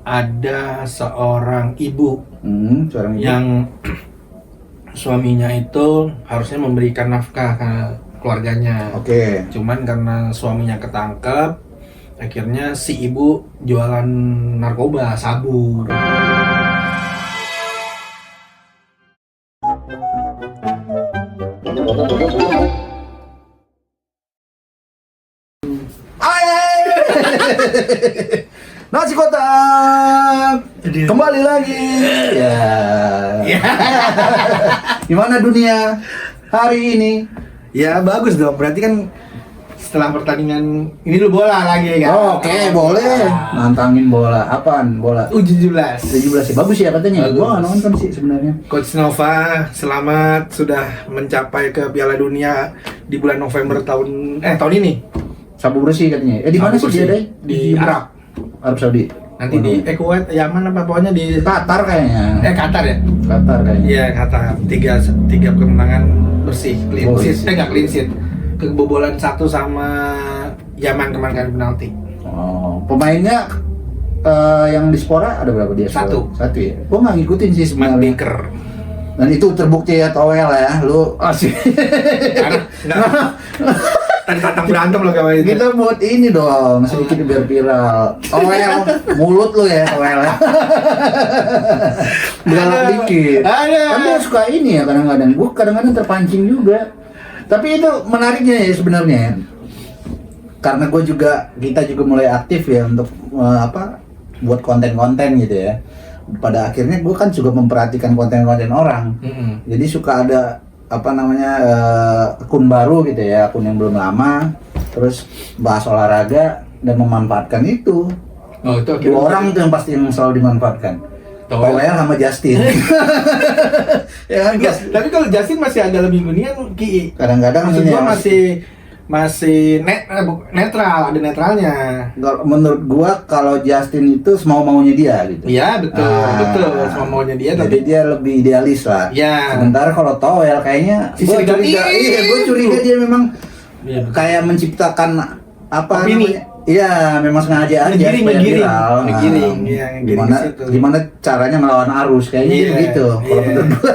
ada seorang ibu Seorang ibu. yang suaminya itu harusnya memberikan nafkah ke keluarganya. Oke. Cuman karena suaminya ketangkep, akhirnya si ibu jualan narkoba, sabu. Nasi kotak kembali lagi. Ya. Gimana dunia hari ini? Ya bagus dong, berarti kan setelah pertandingan ini lu bola lagi kan? Oke, boleh. Nantangin bola. Apaan bola? U17. 17 sih. Bagus ya katanya. Bagus. Gua nggak nonton sih sebenarnya. Coach Nova, selamat sudah mencapai ke Piala Dunia di bulan November tahun ini. Sabu bersih katanya. Di mana sih Sabu dia bersih. deh? Di Arab. Arab Saudi. Nanti di Kuwait, Yaman apa pokoknya di Qatar kayaknya. Qatar ya? Qatar kayaknya. Iya, Qatar. Tiga kemenangan bersih, clean sheet. Nggak clean sheet. Kebobolan satu sama Yaman kemarin kan penalti. Oh, pemainnya yang di Spora ada berapa dia? Satu ya. Gua nggak ngikutin sih Matt sebenarnya. Baker. Dan itu terbukti ya Towel ya, lu asik. Karena nggak tantang berantem loh kawan itu. Kita buat ini dong, sedikit biar viral. Towel, mulut lu ya Towel. Galak dikit. Kan dia suka ini ya kadang-kadang. Gua kadang-kadang terpancing juga. Tapi itu menariknya ya sebenarnya ya. Karena kita juga mulai aktif ya untuk buat konten-konten gitu ya. Pada akhirnya gue kan juga memperhatikan konten-konten orang. Jadi suka ada akun baru gitu ya, akun yang belum lama, terus bahas olahraga dan memanfaatkan itu. Oh, itu Dua orang itu yang pasti yang selalu dimanfaatkan. Towel sama Justin. Ya kan, Tapi kalau Justin masih agak lebih mendingan Ki. kadang-kadang Maksud ini gua ya, masih netral, ada netralnya. menurut gua kalau Justin itu semau-maunya dia gitu. Iya, betul. Semua maunya dia Jadi tapi dia lebih idealis lah. ya. Sementara kalau Towel kayaknya Si gua Serigala. gue curiga dia memang Iya, betul. kayak menciptakan Opini. namanya? Iya, memang sengaja aja supaya Ngegiring. viral. Ngegiring, iya, ngegiring Gimana ke situ. gimana caranya melawan arus kayaknya Iya, gitu. Kalau iya. menurut gue.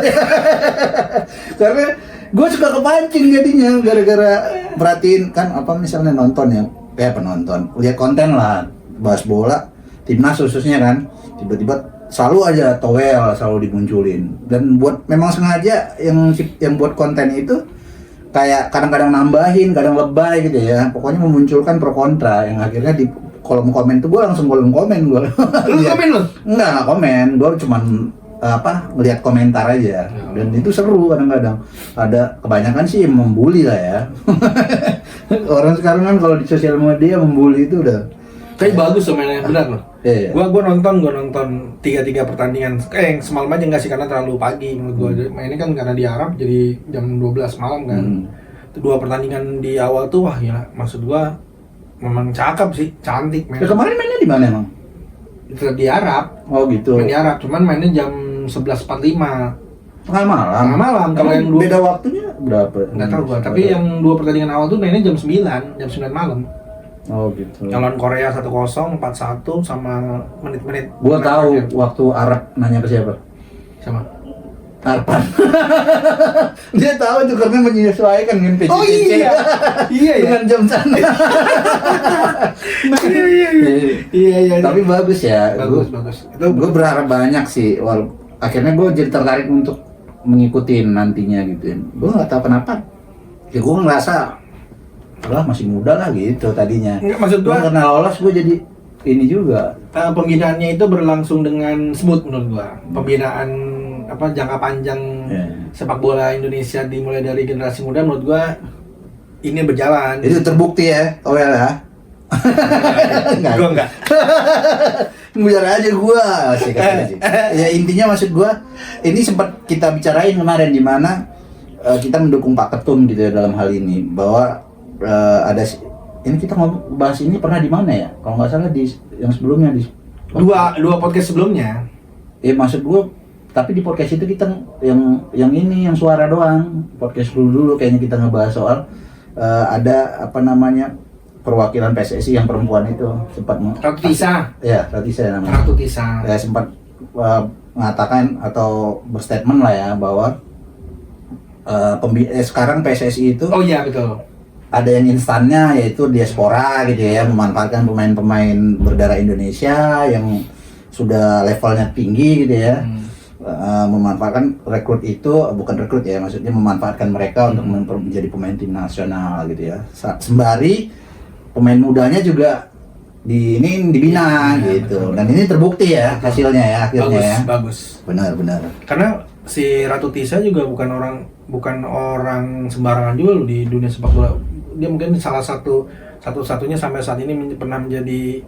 Karena gue suka kepancing jadinya gara-gara perhatiin kan misalnya nonton ya, kayak penonton lihat konten lah bahas bola timnas khususnya kan, tiba-tiba selalu aja Towel selalu dimunculin dan memang sengaja yang buat konten itu kayak kadang-kadang nambahin, kadang lebay gitu ya. Pokoknya memunculkan pro kontra yang akhirnya di kolom komen tuh gue langsung kolom komen gue. Lu komen lu? Enggak komen, gue cuman ngelihat komentar aja. Dan itu seru kadang-kadang. Ada kebanyakan sih yang membuli lah ya. Orang sekarang kan kalau di sosial media membuli itu udah Tapi bagus loh mainnya, benar loh. Iya. Gua nonton tiga pertandingan. Yang semalam aja enggak sih karena terlalu pagi menurut gua. Mainnya kan karena di Arab jadi jam 12 malam kan. Dua pertandingan di awal tuh wah ya, maksud gua memang cakep sih, cantik mainnya. Kemarin mainnya di mana emang? Itu di Arab. Oh gitu. Main di Arab, cuman mainnya jam 11.45. Tengah malam. Tengah malam. Kalau yang dua beda waktunya berapa? nggak tahu gua, tapi yang dua pertandingan awal tuh mainnya jam 9 malam. Oh gitu. Lawan Korea 1-0, 4-1 sama menit-menit. Gua tahu waktu Arab nanya ke siapa? Sama. Arpan. Dia tahu tuh karena menyesuaikan dengan PCC. Oh iya. Iya ya. Dengan jam sana. Iya. Tapi bagus ya. Bagus. Gue berharap banyak sih. Akhirnya gue jadi tertarik untuk mengikuti nantinya gitu. Gue nggak tahu kenapa. Ya gue ngerasa masih muda lah gitu tadinya. Enggak, maksud Gua gua karena lolos gue jadi ini juga. pembinaannya itu berlangsung dengan smooth menurut gua. Pembinaan jangka panjang sepak bola Indonesia dimulai dari generasi muda menurut gua ini berjalan. Itu terbukti ya, Towel ya. Gua enggak. Biar aja gua sih katanya sih. Ya intinya maksud gua ini sempat kita bicarain kemarin di mana kita mendukung Pak Ketum gitu ya dalam hal ini bahwa ini kita bahas ini pernah di mana ya? Kalau nggak salah di yang sebelumnya di dua podcast sebelumnya. Maksud gua tapi di podcast itu kita yang suara doang. Podcast dulu kayaknya kita ngebahas soal ada perwakilan PSSI yang perempuan itu sempat Ratu Tisa. Ya, Ratu Tisa namanya. Ratu Tisa. Ya sempat mengatakan atau berstatement lah ya bahwa sekarang PSSI itu Oh iya betul. ada yang instannya yaitu diaspora gitu ya, memanfaatkan pemain-pemain berdarah Indonesia yang sudah levelnya tinggi gitu ya. Memanfaatkan rekrut itu, bukan rekrut ya, maksudnya memanfaatkan mereka untuk menjadi pemain tim nasional gitu ya. Sembari pemain mudanya juga dibina gitu. Dan ini terbukti ya hasilnya ya akhirnya ya. Bagus. Benar. Karena si Ratu Tisa juga bukan orang sembarangan juga loh di dunia sepak bola. Dia mungkin salah satu-satunya sampai saat ini pernah menjadi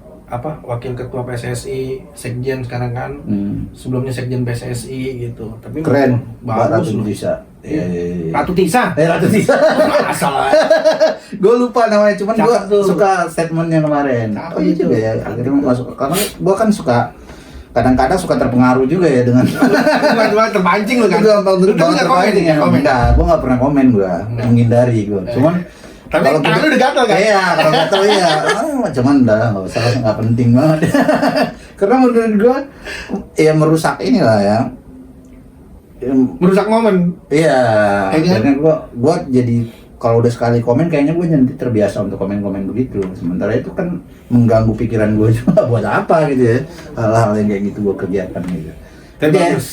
wakil ketua PSSI, sekjen sekarang kan. Sebelumnya sekjen PSSI gitu. Tapi Keren. bagus Ratu loh. Tisa. Iya. Ratu Tisa. Ratu Tisa. Masalah. Gue lupa namanya, cuman gue Cakep tuh. suka statementnya kemarin. Cakep Oh iya itu. juga ya, akhirnya masuk. Karena gue kan kadang-kadang suka terpengaruh juga ya dengan Cuma terpancing lo kan. Gue gampang Lu kan nggak komen terpancing ya. komen. Enggak, gue nggak pernah komen, gue menghindari gue. Cuman Tapi kalau tangan kita- lu udah gatel kan? Iya, kalau gatel iya. Cuman udah nggak usah, nggak penting banget. Karena menurut gue ya merusak inilah ya. Merusak momen. Iya, Kayak gitu. karena gua jadi kalau udah sekali komen kayaknya gue nanti terbiasa untuk komen-komen begitu. Sementara itu kan mengganggu pikiran gue juga buat apa gitu ya. Hal-hal yang kayak gitu gue kerjakan gitu. Tapi Jadi, bagus.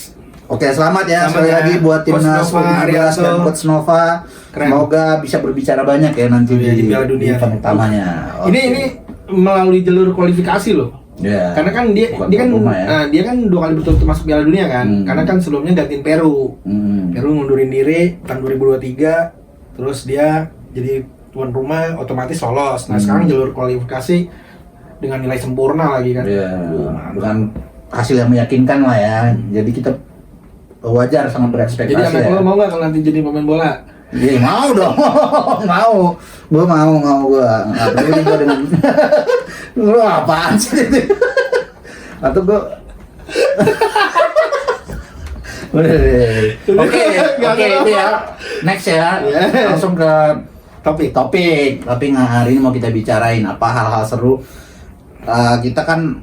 Oke, selamat ya Selamat sekali ya. lagi buat Coach timnas Nova U15 dan Arianto. Coach Nova. Keren. Semoga bisa berbicara banyak ya nanti Iya, di Piala Dunia. event utamanya. Ini Oke. ini melalui jalur kualifikasi loh. Ya. Karena kan dia Bukan dia kan tuan rumah ya. dia kan 2 kali berturut-turut masuk Piala Dunia kan. Karena kan sebelumnya gantiin Peru. Peru ngundurin diri tahun 2023, terus dia jadi tuan rumah otomatis lolos. Nah, sekarang jalur kualifikasi dengan nilai sempurna lagi kan. Ya, Mantap. dengan hasil yang meyakinkan lah ya. Jadi kita wajar sangat berekspektasi. Jadi anak ya. lo mau nggak kalau nanti jadi pemain bola? Iya mau dong, mau. Gue mau gue. Nggak peduli gue dengan. Lu apaan sih itu? Atau gue. Oke, itu ya. Next ya. Yeah. Langsung ke Topik. Tapi hari ini mau kita bicarain apa hal-hal seru. Kita kan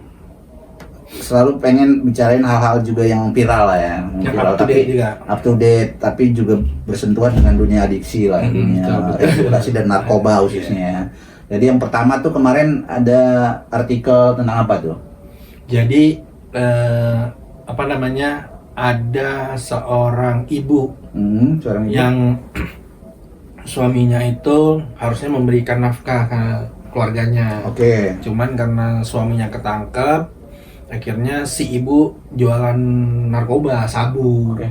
selalu pengen bicarain hal-hal juga yang viral lah ya. Yang Viral, up to date juga. up to date, tapi juga bersentuhan dengan dunia adiksi lah, dunia betul. regulasi dan narkoba khususnya. Jadi yang pertama tuh kemarin ada artikel tentang apa tuh? Jadi ada seorang ibu Seorang ibu. yang suaminya itu harusnya memberikan nafkah ke keluarganya. Oke. Cuman karena suaminya ketangkep, akhirnya si ibu jualan narkoba, sabu. Oke.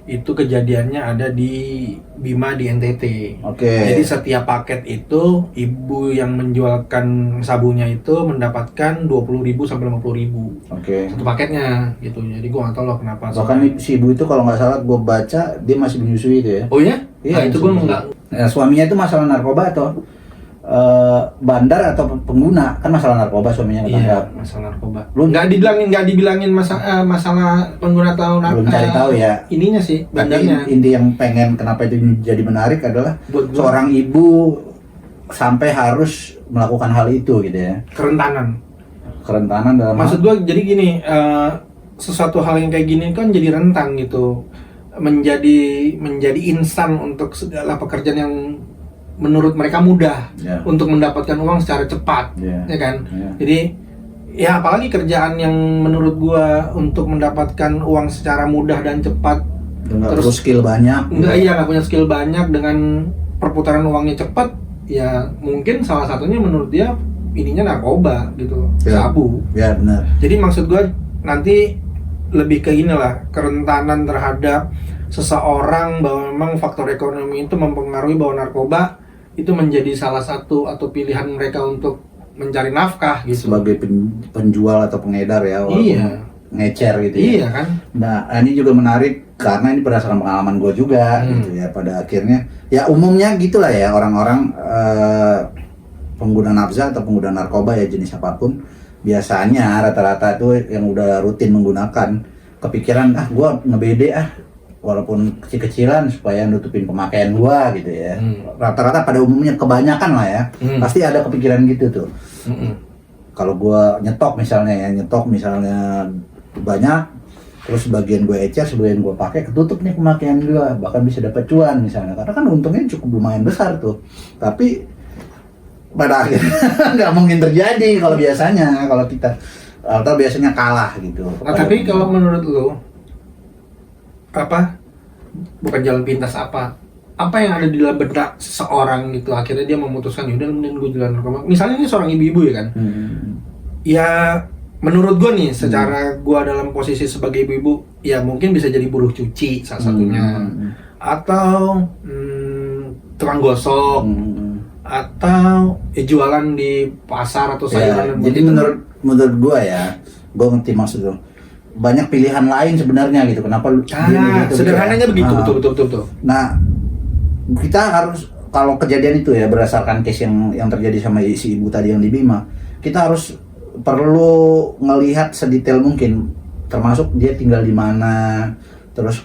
Itu kejadiannya ada di Bima di NTT. Oke. Jadi setiap paket itu ibu yang menjualkan sabunya itu mendapatkan 20.000 sampai 50.000 Oke. satu paketnya gitu. Jadi gua nggak tahu loh kenapa. Bahkan si ibu itu kalau nggak salah gue baca dia masih menyusui itu ya. Oh ya? Iya, Nah, itu gua menyusui. nggak. Nah, suaminya itu masalah narkoba atau bandar atau pengguna, kan masalah narkoba suaminya Iya, ketangkap. masalah narkoba. Lu- Nggak dibilangin masalah pengguna atau Belum cari tahu ya. Ininya sih, Tapi bandarnya. inti yang pengen kenapa itu jadi menarik adalah Buat gua, seorang ibu sampai harus melakukan hal itu gitu ya. kerentanan. Kerentanan dalam Maksud gua jadi gini, sesuatu hal yang kayak gini kan jadi rentan gitu. Menjadi instan untuk segala pekerjaan yang menurut mereka mudah ya. untuk mendapatkan uang secara cepat, Ya. ya kan? Ya. Jadi ya apalagi kerjaan yang menurut gua untuk mendapatkan uang secara mudah dan cepat, Nggak Terus- perlu skill banyak. nggak punya skill banyak dengan perputaran uangnya cepat, ya mungkin salah satunya menurut dia ininya narkoba gitu, Ya. sabu. Ya benar. Jadi maksud gua nanti lebih ke inilah, kerentanan terhadap seseorang bahwa memang faktor ekonomi itu mempengaruhi bahwa narkoba itu menjadi salah satu atau pilihan mereka untuk mencari nafkah gitu. Sebagai penjual atau pengedar ya, walaupun Iya. ngecer gitu ya. Iya kan? Nah, ini juga menarik karena ini berdasarkan pengalaman gue juga gitu ya. Pada akhirnya ya umumnya gitulah ya orang-orang pengguna nafsa atau pengguna narkoba ya jenis apapun, biasanya rata-rata tuh yang udah rutin menggunakan kepikiran gue ngebede walaupun kecil-kecilan supaya nutupin pemakaian gua gitu ya. Rata-rata pada umumnya kebanyakan lah ya, pasti ada kepikiran gitu tuh. Kalau gua nyetok misalnya banyak, terus sebagian gue ecer, sebagian gue pakai, ketutup nih pemakaian gua, bahkan bisa dapat cuan misalnya, karena kan untungnya cukup lumayan besar tuh. Tapi pada akhirnya nggak mungkin terjadi kalau biasanya, kalau kita atau biasanya kalah gitu. Nah, tapi kalau menurut lu apa, bukan jalan pintas, apa yang ada di dalam benak seseorang gitu akhirnya dia memutuskan yaudah mending gue jalan narkoba. Misalnya ini seorang ibu-ibu ya kan, ya menurut gue nih secara gue dalam posisi sebagai ibu-ibu ya mungkin bisa jadi buruh cuci salah satunya, atau tukang gosok, atau jualan di pasar atau sayuran. Ya, jadi menurut gue ya, gue ngerti maksud lo. Banyak pilihan lain sebenarnya gitu. Kenapa sederhananya begitu, betul. Nah, kita harus, kalau kejadian itu ya berdasarkan case yang terjadi sama si ibu tadi yang di Bima, kita harus perlu ngelihat sedetail mungkin, termasuk dia tinggal di mana, terus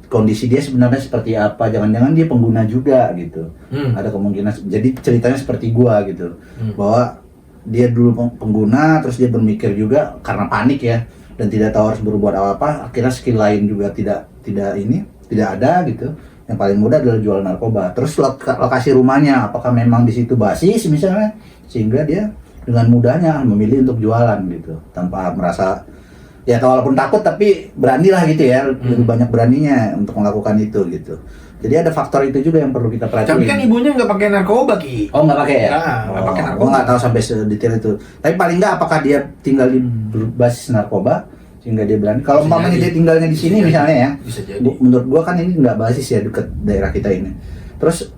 kondisi dia sebenarnya seperti apa. Jangan-jangan dia pengguna juga gitu. Ada kemungkinan. Jadi ceritanya seperti gua gitu, bahwa dia dulu pengguna, terus dia berpikir juga karena panik ya, dan tidak tahu harus berbuat apa-apa, akhirnya skill lain juga tidak ada gitu. Yang paling mudah adalah jual narkoba. Terus lokasi rumahnya, apakah memang di situ basis misalnya, sehingga dia dengan mudahnya memilih untuk jualan gitu, tanpa merasa ya, walaupun takut tapi beranilah gitu ya, lebih banyak beraninya untuk melakukan itu gitu. Jadi ada faktor itu juga yang perlu kita perhatiin. Tapi kan ibunya nggak pakai narkoba, Ki. Oh, nggak pakai ya? Nggak pakai narkoba. Gue nggak tahu sampai sedetail itu. Tapi paling nggak apakah dia tinggal di basis narkoba sehingga dia berani. Kalau umpamanya dia tinggalnya di sini misalnya ya, menurut gua kan ini nggak basis ya, dekat daerah kita ini. Terus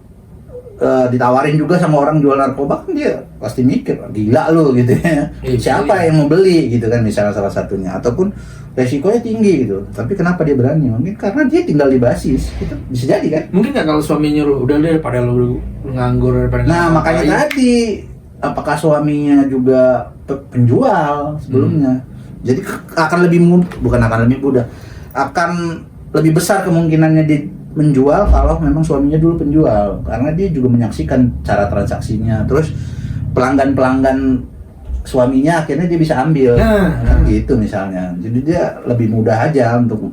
ditawarin juga sama orang jual narkoba, kan dia pasti mikir gila lu gitu ya. Siapa yang mau beli gitu kan, misalnya salah satunya. Ataupun resikonya tinggi gitu. Tapi kenapa dia berani? Mungkin karena dia tinggal di basis. Itu bisa jadi kan? Mungkin nggak kalau suami nyuruh udah deh pada lu nganggur daripada. Nah, makanya tadi apakah suaminya juga penjual sebelumnya? Jadi akan lebih mudah, akan lebih besar kemungkinannya dia menjual kalau memang suaminya dulu penjual, karena dia juga menyaksikan cara transaksinya, terus pelanggan suaminya akhirnya dia bisa ambil, kan gitu misalnya. Jadi dia lebih mudah aja untuk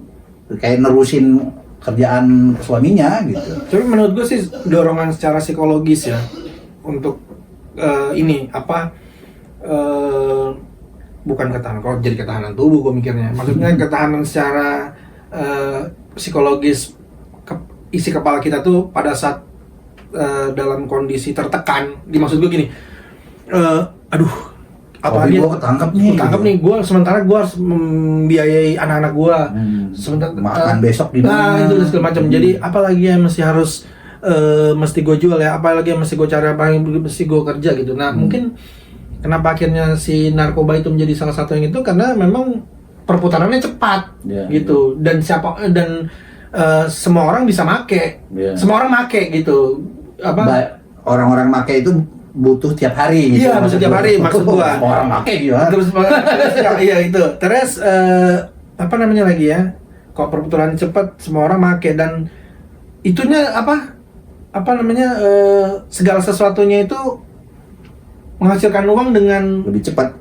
kayak nerusin kerjaan suaminya gitu. Tapi menurut gue sih dorongan secara psikologis ya untuk ini apa, bukan ketahanan, kalau jadi ketahanan tubuh gue mikirnya, maksudnya ketahanan secara psikologis, isi kepala kita tuh pada saat dalam kondisi tertekan. Maksud gue gini, aduh apa dia ketangkep nih, gue sementara gue harus membiayai anak-anak gue, sementara makan besok di mana, itu dan segala macam. Jadi apalagi yang mesti gue jual ya, apalagi yang mesti gue cari, apa yang mesti gue kerja gitu. Nah mungkin kenapa akhirnya si narkoba itu menjadi salah satu yang itu, karena memang perputarannya cepat gitu. Dan semua orang bisa make, semua orang make gitu. Orang-orang make itu butuh tiap hari gitu. Iya, butuh tiap hari maksud gua. Semua orang make gitu. Terus iya itu. Terus apa namanya lagi ya? Kok perputaran cepat, semua orang make, dan itunya apa namanya, segala sesuatunya itu menghasilkan uang dengan lebih cepat,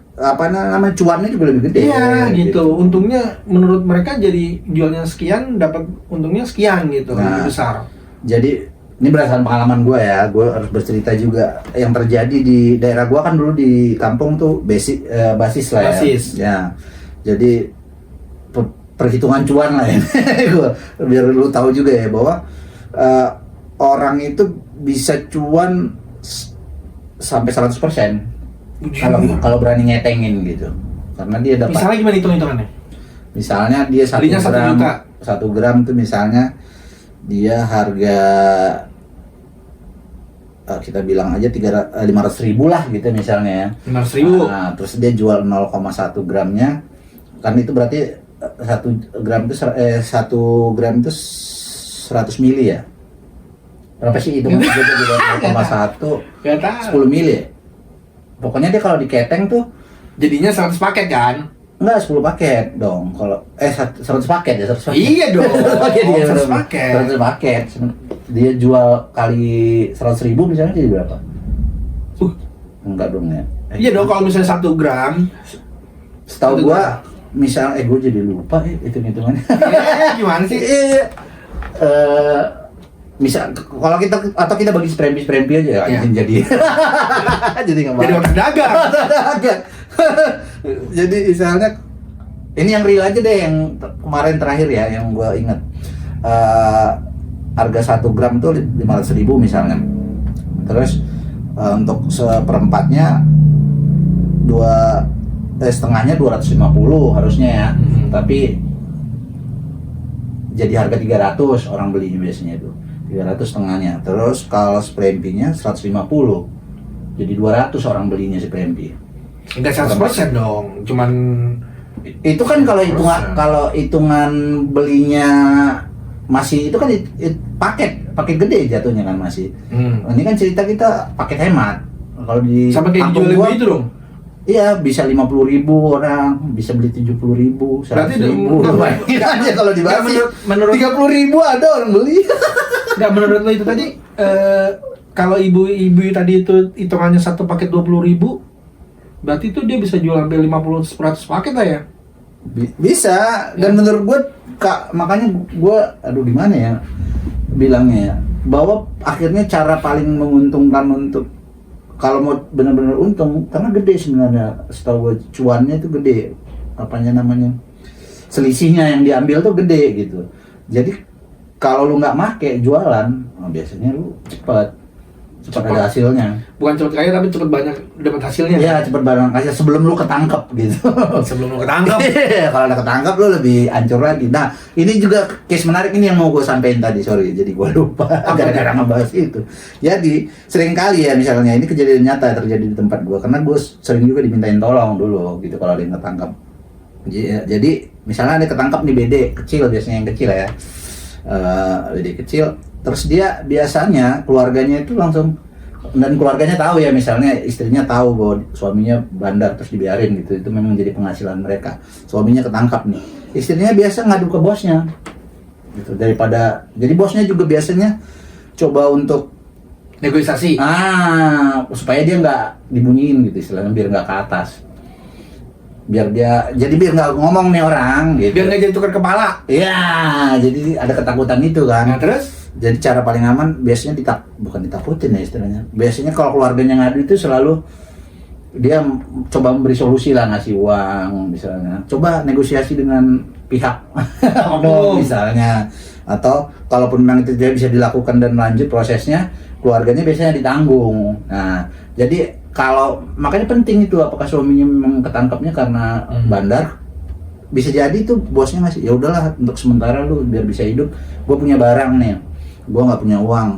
cuannya juga lebih gede. Iya gitu. Untungnya menurut mereka jadi jualnya sekian, dapat untungnya sekian gitu, lebih besar. Jadi ini berdasarkan pengalaman gue ya, gue harus bercerita juga yang terjadi di daerah gue. Kan dulu di kampung tuh basis lah ya. Ya. Jadi perhitungan cuan lah ya. Biar lu tahu juga ya bahwa orang itu bisa cuan sampai 100% kalau berani ngetengin gitu, karena dia dapat. Misalnya gimana hitungannya? Misalnya dia 1 gram tuh misalnya dia harga kita bilang aja 500.000 lah gitu misalnya ya. 500.000. Nah, terus dia jual 0,1 gramnya, kan itu berarti 1 gram itu 1 gram itu 100 mili ya. Berapa sih itu? 0,1 10 mili. Pokoknya dia kalau diketeng tuh jadinya 100 paket kan? Enggak, 10 paket dong. Kalau 100 paket ya, 100 paket. Iya dong. 100 paket dia. 100 paket. 100 paket. Dia jual kali 100.000 misalnya jadi berapa? Enggak dong ya. Iya dong, kalau misalnya 1 gram. Setahu gua misal gue jadi lupa hitung-hitungannya. Gimana sih? Misal kalau kita bagi sprempi aja ya, jadi jadi nggak Jadi orang dagang. Jadi misalnya ini yang real aja deh, yang kemarin terakhir ya, yang gua ingat harga 1 gram tuh 500.000 misalnya. Terus untuk seperempatnya setengahnya 250 harusnya ya. Tapi jadi harga 300 orang belinya biasanya itu. 300 setengahnya. Terus kalau sprempinya 150. Jadi 200 orang belinya sprempi. Enggak 100% dong. Cuman itu kan kalau hitungan belinya masih itu kan paket gede jatuhnya kan masih. Ini kan cerita kita paket hemat. Kalau di sama kayak jual itu dong. Iya, bisa 50.000 orang, bisa beli 70.000, 100.000. Bayangin aja kalau dibagi. Menurut 30.000 ada orang beli. Enggak, menurut lo itu tadi kalau ibu tadi itu hitungannya satu paket 20.000, berarti itu dia bisa jual sampai 50-100 paket lah ya? Bisa. Dan menurut gue, makanya gue, gimana ya bilangnya ya, bahwa akhirnya cara paling menguntungkan untuk kalau mau benar-benar untung, karena gede sebenarnya, setahu gue cuannya itu gede, selisihnya yang diambil tuh gede gitu. Jadi kalau lu nggak make jualan, biasanya lu cepat ada hasilnya. Bukan cepat kaya tapi cepat banyak dapat hasilnya. Iya, cepat banyak hasil sebelum lu ketangkep gitu. Sebelum lu ketangkep. Kalau udah ketangkep lu lebih hancur lagi. Nah, ini juga case menarik ini yang mau gue sampein tadi, sorry, jadi gue lupa gara-gara ngebahas itu. Jadi sering kali ya misalnya ini kejadian nyata terjadi di tempat gue, karena gue sering juga dimintain tolong dulu gitu kalau ada yang ketangkep. Jadi misalnya ada ketangkep nih BD kecil, biasanya yang kecil ya. BD kecil, terus dia biasanya keluarganya itu langsung, dan keluarganya tahu ya, misalnya istrinya tahu bahwa suaminya bandar terus dibiarin gitu, itu memang jadi penghasilan mereka. Suaminya ketangkap nih, istrinya biasa ngadu ke bosnya gitu, daripada, jadi bosnya juga biasanya coba untuk negosiasi supaya dia nggak dibunyiin gitu, istilahnya biar nggak ke atas, biar nggak ngomong nih orang gitu. Biar nggak jadi tukar kepala. Iya, jadi ada ketakutan itu kan. Nah, terus jadi cara paling aman biasanya bukan ditakutin ya istilahnya. Biasanya kalau keluarganya ngadu itu selalu dia coba memberi solusi lah, ngasih uang misalnya. Coba negosiasi dengan pihak misalnya. Atau kalaupun memang itu bisa dilakukan dan lanjut prosesnya, keluarganya biasanya ditanggung. Nah, jadi kalau makanya penting itu, apakah suaminya memang ketangkapnya karena bandar, bisa jadi tuh bosnya ngasih, ya udahlah untuk sementara lu biar bisa hidup, gue punya barang nih, gue nggak punya uang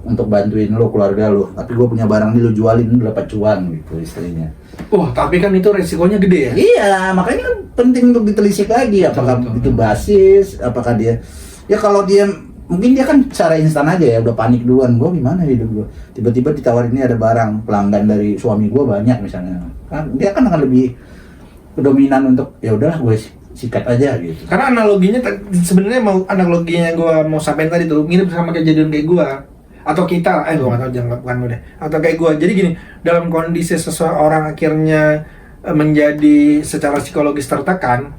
untuk bantuin lu keluarga lu, tapi gue punya barang nih, lu jualin, lu dapat cuan gitu istrinya. Tapi kan itu resikonya gede ya? Iya, makanya kan penting untuk ditelisik lagi, apakah itu basis, apakah dia, ya kalau dia mungkin dia kan secara instan aja ya, udah panik duluan, gue gimana hidup gue, tiba-tiba ditawarin ini ada barang pelanggan dari suami gue banyak misalnya, kan dia kan akan lebih dominan untuk ya udahlah gue sikat aja gitu. Karena analoginya sebenarnya analoginya yang gue mau sampaikan tadi tuh mirip sama kejadian kayak gue atau kita, gue nggak tahu, jangan bukan gue deh, atau kayak gue. Jadi gini, dalam kondisi seseorang akhirnya menjadi secara psikologis tertekan,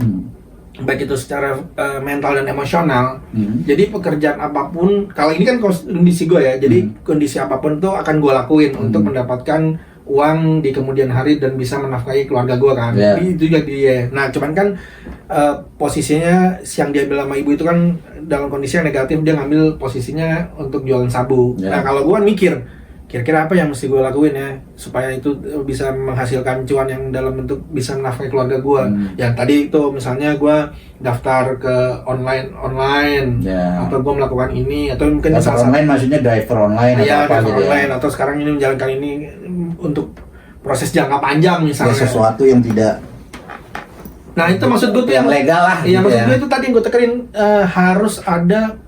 baik itu secara mental dan emosional. Jadi pekerjaan apapun, kalau ini kan kondisi gue ya, jadi kondisi apapun tuh akan gue lakuin untuk mendapatkan uang di kemudian hari dan bisa menafkahi keluarga gue kan. Itu juga dia. Nah, cuman kan posisinya yang diambil sama ibu itu kan dalam kondisi yang negatif, dia ngambil posisinya untuk jualan sabu. Nah, kalau gue kan mikir, kira-kira apa yang mesti gue lakuin ya supaya itu bisa menghasilkan cuan yang dalam bentuk bisa menafkahi keluarga gue. Yang tadi itu misalnya gue daftar ke online atau gue melakukan ini, atau mungkin daftar online maksudnya driver online atau apa online, atau sekarang ini menjalankan ini untuk proses jangka panjang misalnya. Ya, sesuatu yang tidak, nah itu maksud gue tuh yang legal lah. Iya, maksud gue itu tadi yang gue tekerin, harus ada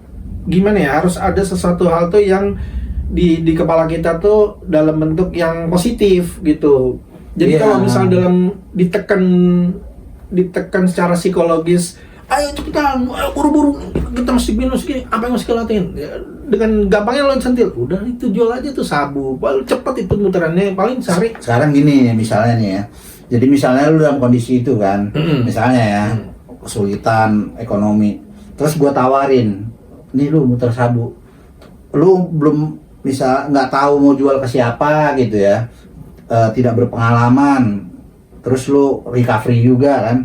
gimana ya, harus ada sesuatu hal tuh yang di kepala kita tuh dalam bentuk yang positif gitu. Jadi Iya. kalau misal dalam ditekan secara psikologis, ayo cepetan, ayo buru-buru, kita mesti minus gini, apa yang mesti kita lakuin? Ya, dengan gampangnya lo sentil, udah itu jual aja tuh sabu, paling cepet itu muterannya, paling sehari. Sekarang gini misalnya nih ya. Jadi misalnya lu dalam kondisi itu kan, misalnya ya, kesulitan ekonomi. Terus gua tawarin, nih lu muter sabu. Lu belum bisa, nggak tahu mau jual ke siapa gitu ya. Tidak berpengalaman. Terus lu recovery juga kan.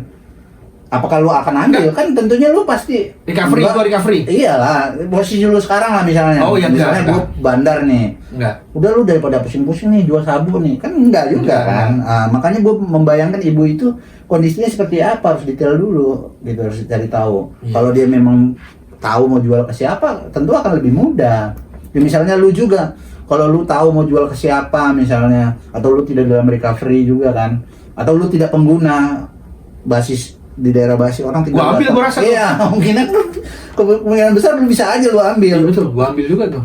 Apakah lu akan ambil? Kan tentunya lu pasti Recovery, gua recovery. Iyalah, posisi lu sekarang lah misalnya. Oh, ya misalnya enggak. gua bandar nih. Enggak. Udah lu daripada pusing-pusing nih jual sabu nih, kan enggak juga kan. Makanya gue membayangkan ibu itu kondisinya seperti apa, harus detail dulu gitu, harus cari tahu. Kalau dia memang tahu mau jual ke siapa, tentu akan lebih mudah. Ya, misalnya lu juga, kalau lu tahu mau jual ke siapa misalnya, atau lu tidak dalam recovery juga kan, atau lu tidak pengguna basis di daerah basis orang tinggal. Gua ambil, gua rasa. Iya, kemungkinan besar lu bisa aja lu ambil. Iya betul, gua ambil juga tuh.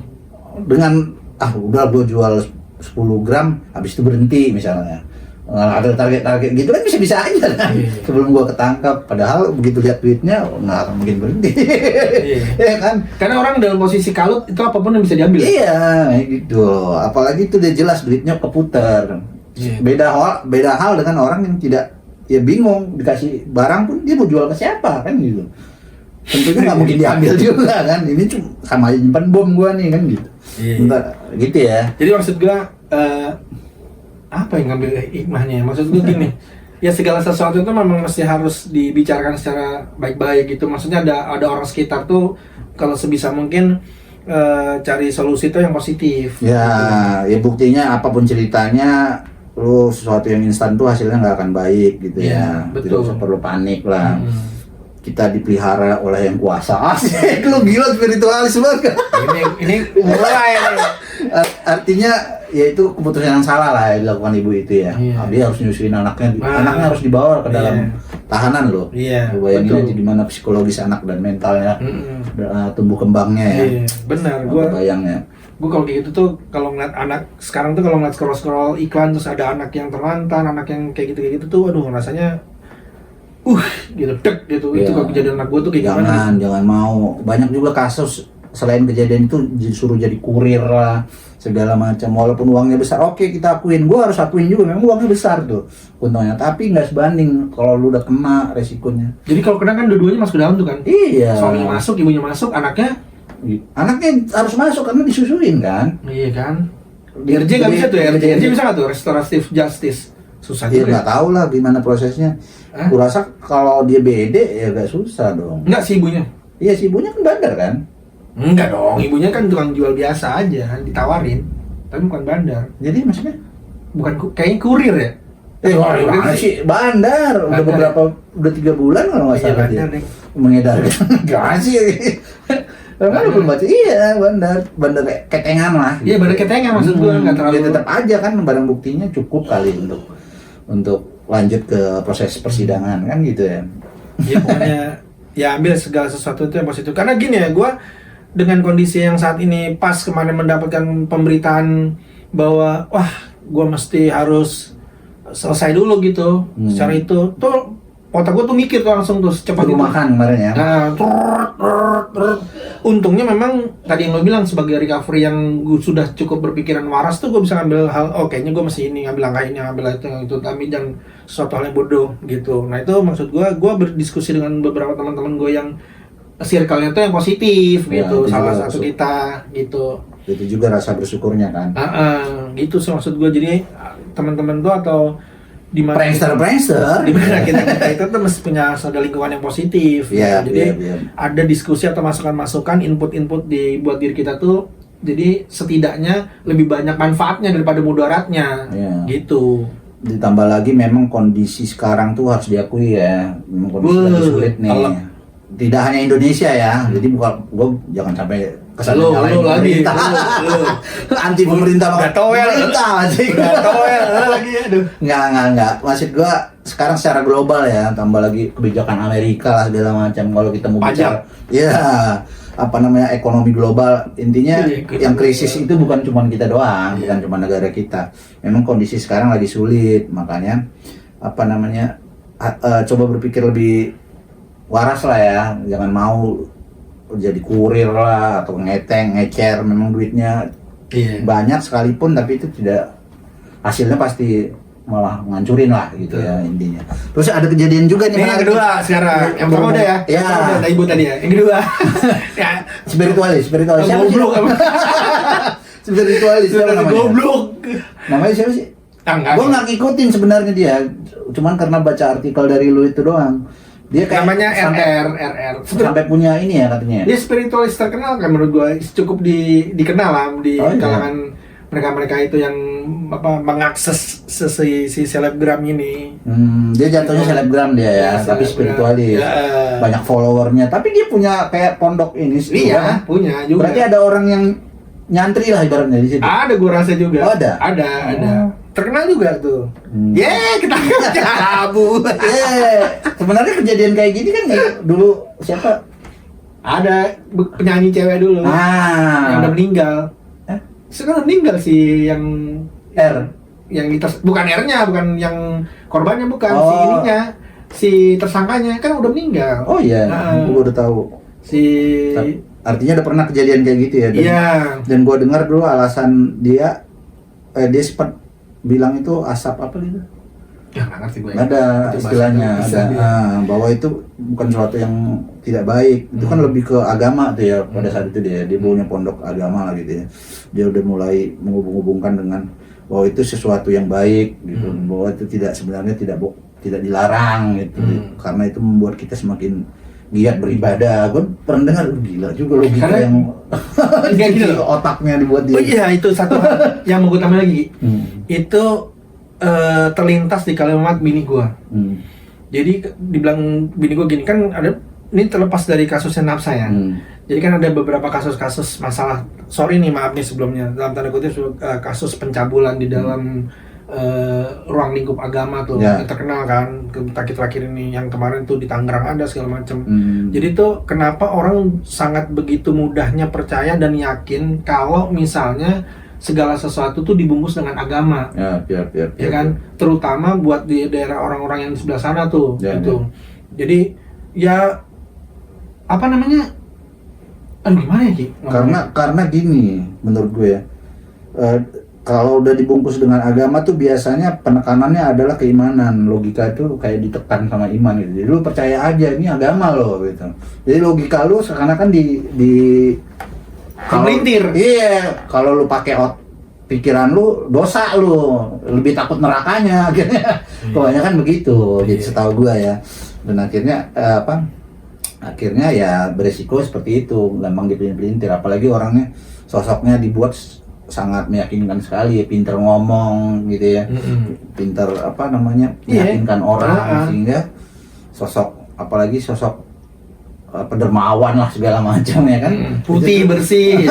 Dengan udah gue jual 10 gram habis itu berhenti misalnya, ada target gitu kan bisa aja kan. Sebelum gue ketangkap, padahal begitu lihat duitnya nggak akan mungkin berhenti. Ya kan, Karena orang dalam posisi kalut itu apapun yang bisa diambil. iya gitu, apalagi itu dia jelas duitnya keputar. Iya. Beda hal dengan orang yang tidak, ya bingung, dikasih barang pun dia mau jual ke siapa kan gitu. Tentunya nggak mungkin diambil juga kan, ini cuma sama aja nyimpan bom gua nih kan gitu. Bentar, gitu ya. Jadi maksud gua apa yang ngambil hikmahnya? Maksud gua gini, ya segala sesuatu itu memang mesti harus dibicarakan secara baik-baik gitu. Maksudnya ada orang sekitar tuh kalau sebisa mungkin cari solusi itu yang positif. Ya buktinya apapun ceritanya, lu sesuatu yang instan tuh hasilnya nggak akan baik gitu Iya, ya. betul. Tidak usah perlu panik lah. Kita dipelihara oleh yang kuasa. Asik, lu gila spiritualis banget. Ini mulai nih. Artinya ya itu keputusan yang salah lah yang dilakukan ibu itu ya. Iya. Dia harus nyusuin anaknya, Nah. anaknya harus dibawa ke dalam Iya. tahanan loh. Iya, Lu bayangin betul. aja gimana psikologis anak dan mentalnya, tumbuh kembangnya ya. Iya, benar. Bayangnya. Gue kalau kayak gitu tuh, kalau ngeliat anak sekarang tuh, kalau ngeliat scroll iklan terus ada anak yang terlantar, anak yang kayak gitu tuh, aduh rasanya gitu, dek gitu. Itu Iya. kalau kejadian anak gue tuh kayak gimana? Jangan mau. Banyak juga kasus selain kejadian itu disuruh jadi kurir lah, segala macam. Walaupun uangnya besar, oke kita akuin. Gue harus akuin juga, memang uangnya besar tuh untungnya. Tapi nggak sebanding kalau lu udah kena resikonya. Jadi kalau kena kan dua-duanya masuk ke dalam tuh kan? Iya. Suaminya masuk, ibunya masuk, anaknya Harus masuk karena disusuin kan. iya kan? RJ nggak bisa tuh ya? RJ bisa nggak tuh? Restoratif Justice susah Dia juga. nggak tahu lah gimana prosesnya. Hah? Gue rasa kalau dia BD ya agak susah dong. Enggak sih ibunya. Iya si ibunya kan bandar kan. Enggak dong, ibunya kan tukang jual biasa aja, ditawarin. Tapi bukan bandar. Jadi maksudnya? Kayaknya kurir ya? Kurir Gimana sih? Bandar. Udah Bandar. udah 3 bulan kalau nggak Iya, salah dia. bandar deh. Mengedarkan. Gimana sih? Karena lu belum baca, iya bandar ketengan lah. Iya, bandar ketengan maksud gua, nggak terlalu. Ya tetap aja kan barang buktinya cukup kali untuk lanjut ke proses persidangan kan gitu ya. Ya pokoknya ya ambil segala sesuatu itu yang positif. Karena gini ya, gue dengan kondisi yang saat ini pas kemarin mendapatkan pemberitaan bahwa wah gue mesti harus selesai dulu gitu secara itu tuh otak gue tuh mikir tuh langsung tuh secepat itu. Makan kemarin ya. Nah, untungnya memang tadi yang lo bilang sebagai recovery yang gue sudah cukup berpikiran waras tuh gue bisa ngambil hal, oh kayaknya gue mesti ini ngambil langkah ini, ngambil itu, tapi jangan sesuatu hal yang bodoh gitu. Nah itu maksud gue berdiskusi dengan beberapa teman-teman gue yang circle-nya tuh yang positif Ya, gitu, itu salah juga satu kita gitu. Itu juga rasa bersyukurnya kan. Gitu sih maksud gue. Jadi teman-teman tuh atau di mana Prankster. di mana kita itu tuh mesti punya ada lingkungan yang positif. Iya, Jadi iya. ada diskusi atau masukan-masukan, input-input buat diri kita tuh. Jadi setidaknya lebih banyak manfaatnya daripada mudaratnya. Iya. Gitu. Ditambah lagi memang kondisi sekarang tuh harus diakui ya, memang kondisi lagi sulit nih. Alam. Tidak hanya Indonesia ya, jadi bukan gue jangan sampai kesannya Lu nyalain lagi, pemerintah. lu. Anti pemerintah Nggak towel. pemerintah sih. Nggak tahu ya lagi aduh. Nggak. Maksud gua sekarang secara global ya, tambah lagi kebijakan Amerika lah segala macam. Kalau kita mau Pajak. bicara, ya apa namanya ekonomi global. Intinya Iya, yang krisis itu bukan cuma kita doang, bukan cuma negara kita. Memang kondisi sekarang lagi sulit, makanya apa namanya coba berpikir lebih waras lah ya, jangan mau jadi kurir lah atau ngecer. Memang duitnya Iya. banyak sekalipun tapi itu tidak, hasilnya pasti malah ngancurin lah gitu ya intinya. Terus ada kejadian juga nih Ini yang kedua sekarang. Yang pertama udah ya. Ya. Yang pertama udah ibu tadi ya. Yang kedua. Ya. Spiritualis. Siapa sih? Goblok apa? Spiritualis siapa namanya? Goblok. Namanya siapa sih? Enggak. Gue nggak ngikutin sebenarnya dia, cuman karena baca artikel dari lu itu doang. Dia kayak Namanya sampai, RR. sampai punya ini ya katanya. Dia spiritualis terkenal kan menurut gua, cukup dikenal lah di Oh, iya. kalangan mereka itu yang mengakses si selebgram ini. Dia jatuhnya selebgram dia ya, tapi selebgram. spiritualis. Ya. Banyak followernya, tapi dia punya kayak pondok ini. Iya, punya juga. Berarti ada orang yang nyantri lah ibaratnya di situ. Ada gua rasa juga. Oh, ada? Ada. Oh. Terkenal juga tuh. Ketangkep cabut. Sebenarnya kejadian kayak gini kan dulu siapa? Ada penyanyi cewek dulu yang udah meninggal. Sekarang udah meninggal sih yang R. yang bukan R-nya, bukan yang korbannya, bukan si Oh. ininya, si tersangkanya kan udah meninggal. Oh iya, gua udah tahu. Si Artinya udah pernah kejadian kayak gitu ya. iya. Dan gua dengar dulu alasan dia sempat bilang itu asap apa gitu. Ya nggak ngerti gue. Ada Itu istilahnya, bahasa ada dia. bahwa itu bukan sesuatu yang tidak baik. Itu kan lebih ke agama tuh ya pada saat itu dia punya pondok agama lah gitu ya. Dia udah mulai menghubung-hubungkan dengan bahwa itu sesuatu yang baik gitu, bahwa itu sebenarnya tidak dilarang gitu. Karena itu membuat kita semakin giat beribadah. Gue pernah dengar gila juga logika Karena- yang Kayak gitu loh. otaknya dibuat dia. Oh iya, itu satu hal yang mau gue tambah lagi. Itu terlintas di kalimat bini gua. Jadi dibilang bini gua gini kan, ada ini terlepas dari kasusnya Napsa ya. Jadi kan ada beberapa kasus-kasus masalah, sorry nih maaf nih sebelumnya, dalam tanda kutip kasus pencabulan di dalam ruang lingkup agama tuh, Ya. yang terkenal kan terakhir ini, yang kemarin tuh di Tangerang ada segala macam. Jadi tuh kenapa orang sangat begitu mudahnya percaya dan yakin kalau misalnya segala sesuatu tuh dibungkus dengan agama. Ya, biar. Ya kan, terutama buat di daerah orang-orang yang di sebelah sana tuh, Ya, gitu. Jadi ya apa namanya? Gimana ya Ki? Karena gini menurut gue ya, kalau udah dibungkus dengan agama tuh biasanya penekanannya adalah keimanan. Logika itu kayak ditekan sama iman gitu. Jadi lu percaya aja ini agama lo gitu. Jadi logika lu seakan-akan Melintir. Iya, kalau lu pakai pikiran lu, dosa lu, lebih takut nerakanya akhirnya. Kebanyakan begitu, jadi setahu gua ya. Dan akhirnya akhirnya ya beresiko seperti itu, gampang dipelintir. Apalagi orangnya, sosoknya dibuat sangat meyakinkan sekali, pinter ngomong gitu ya, pinter meyakinkan orang, sehingga apalagi sosok dermawan lah segala macam ya kan, putih bersih.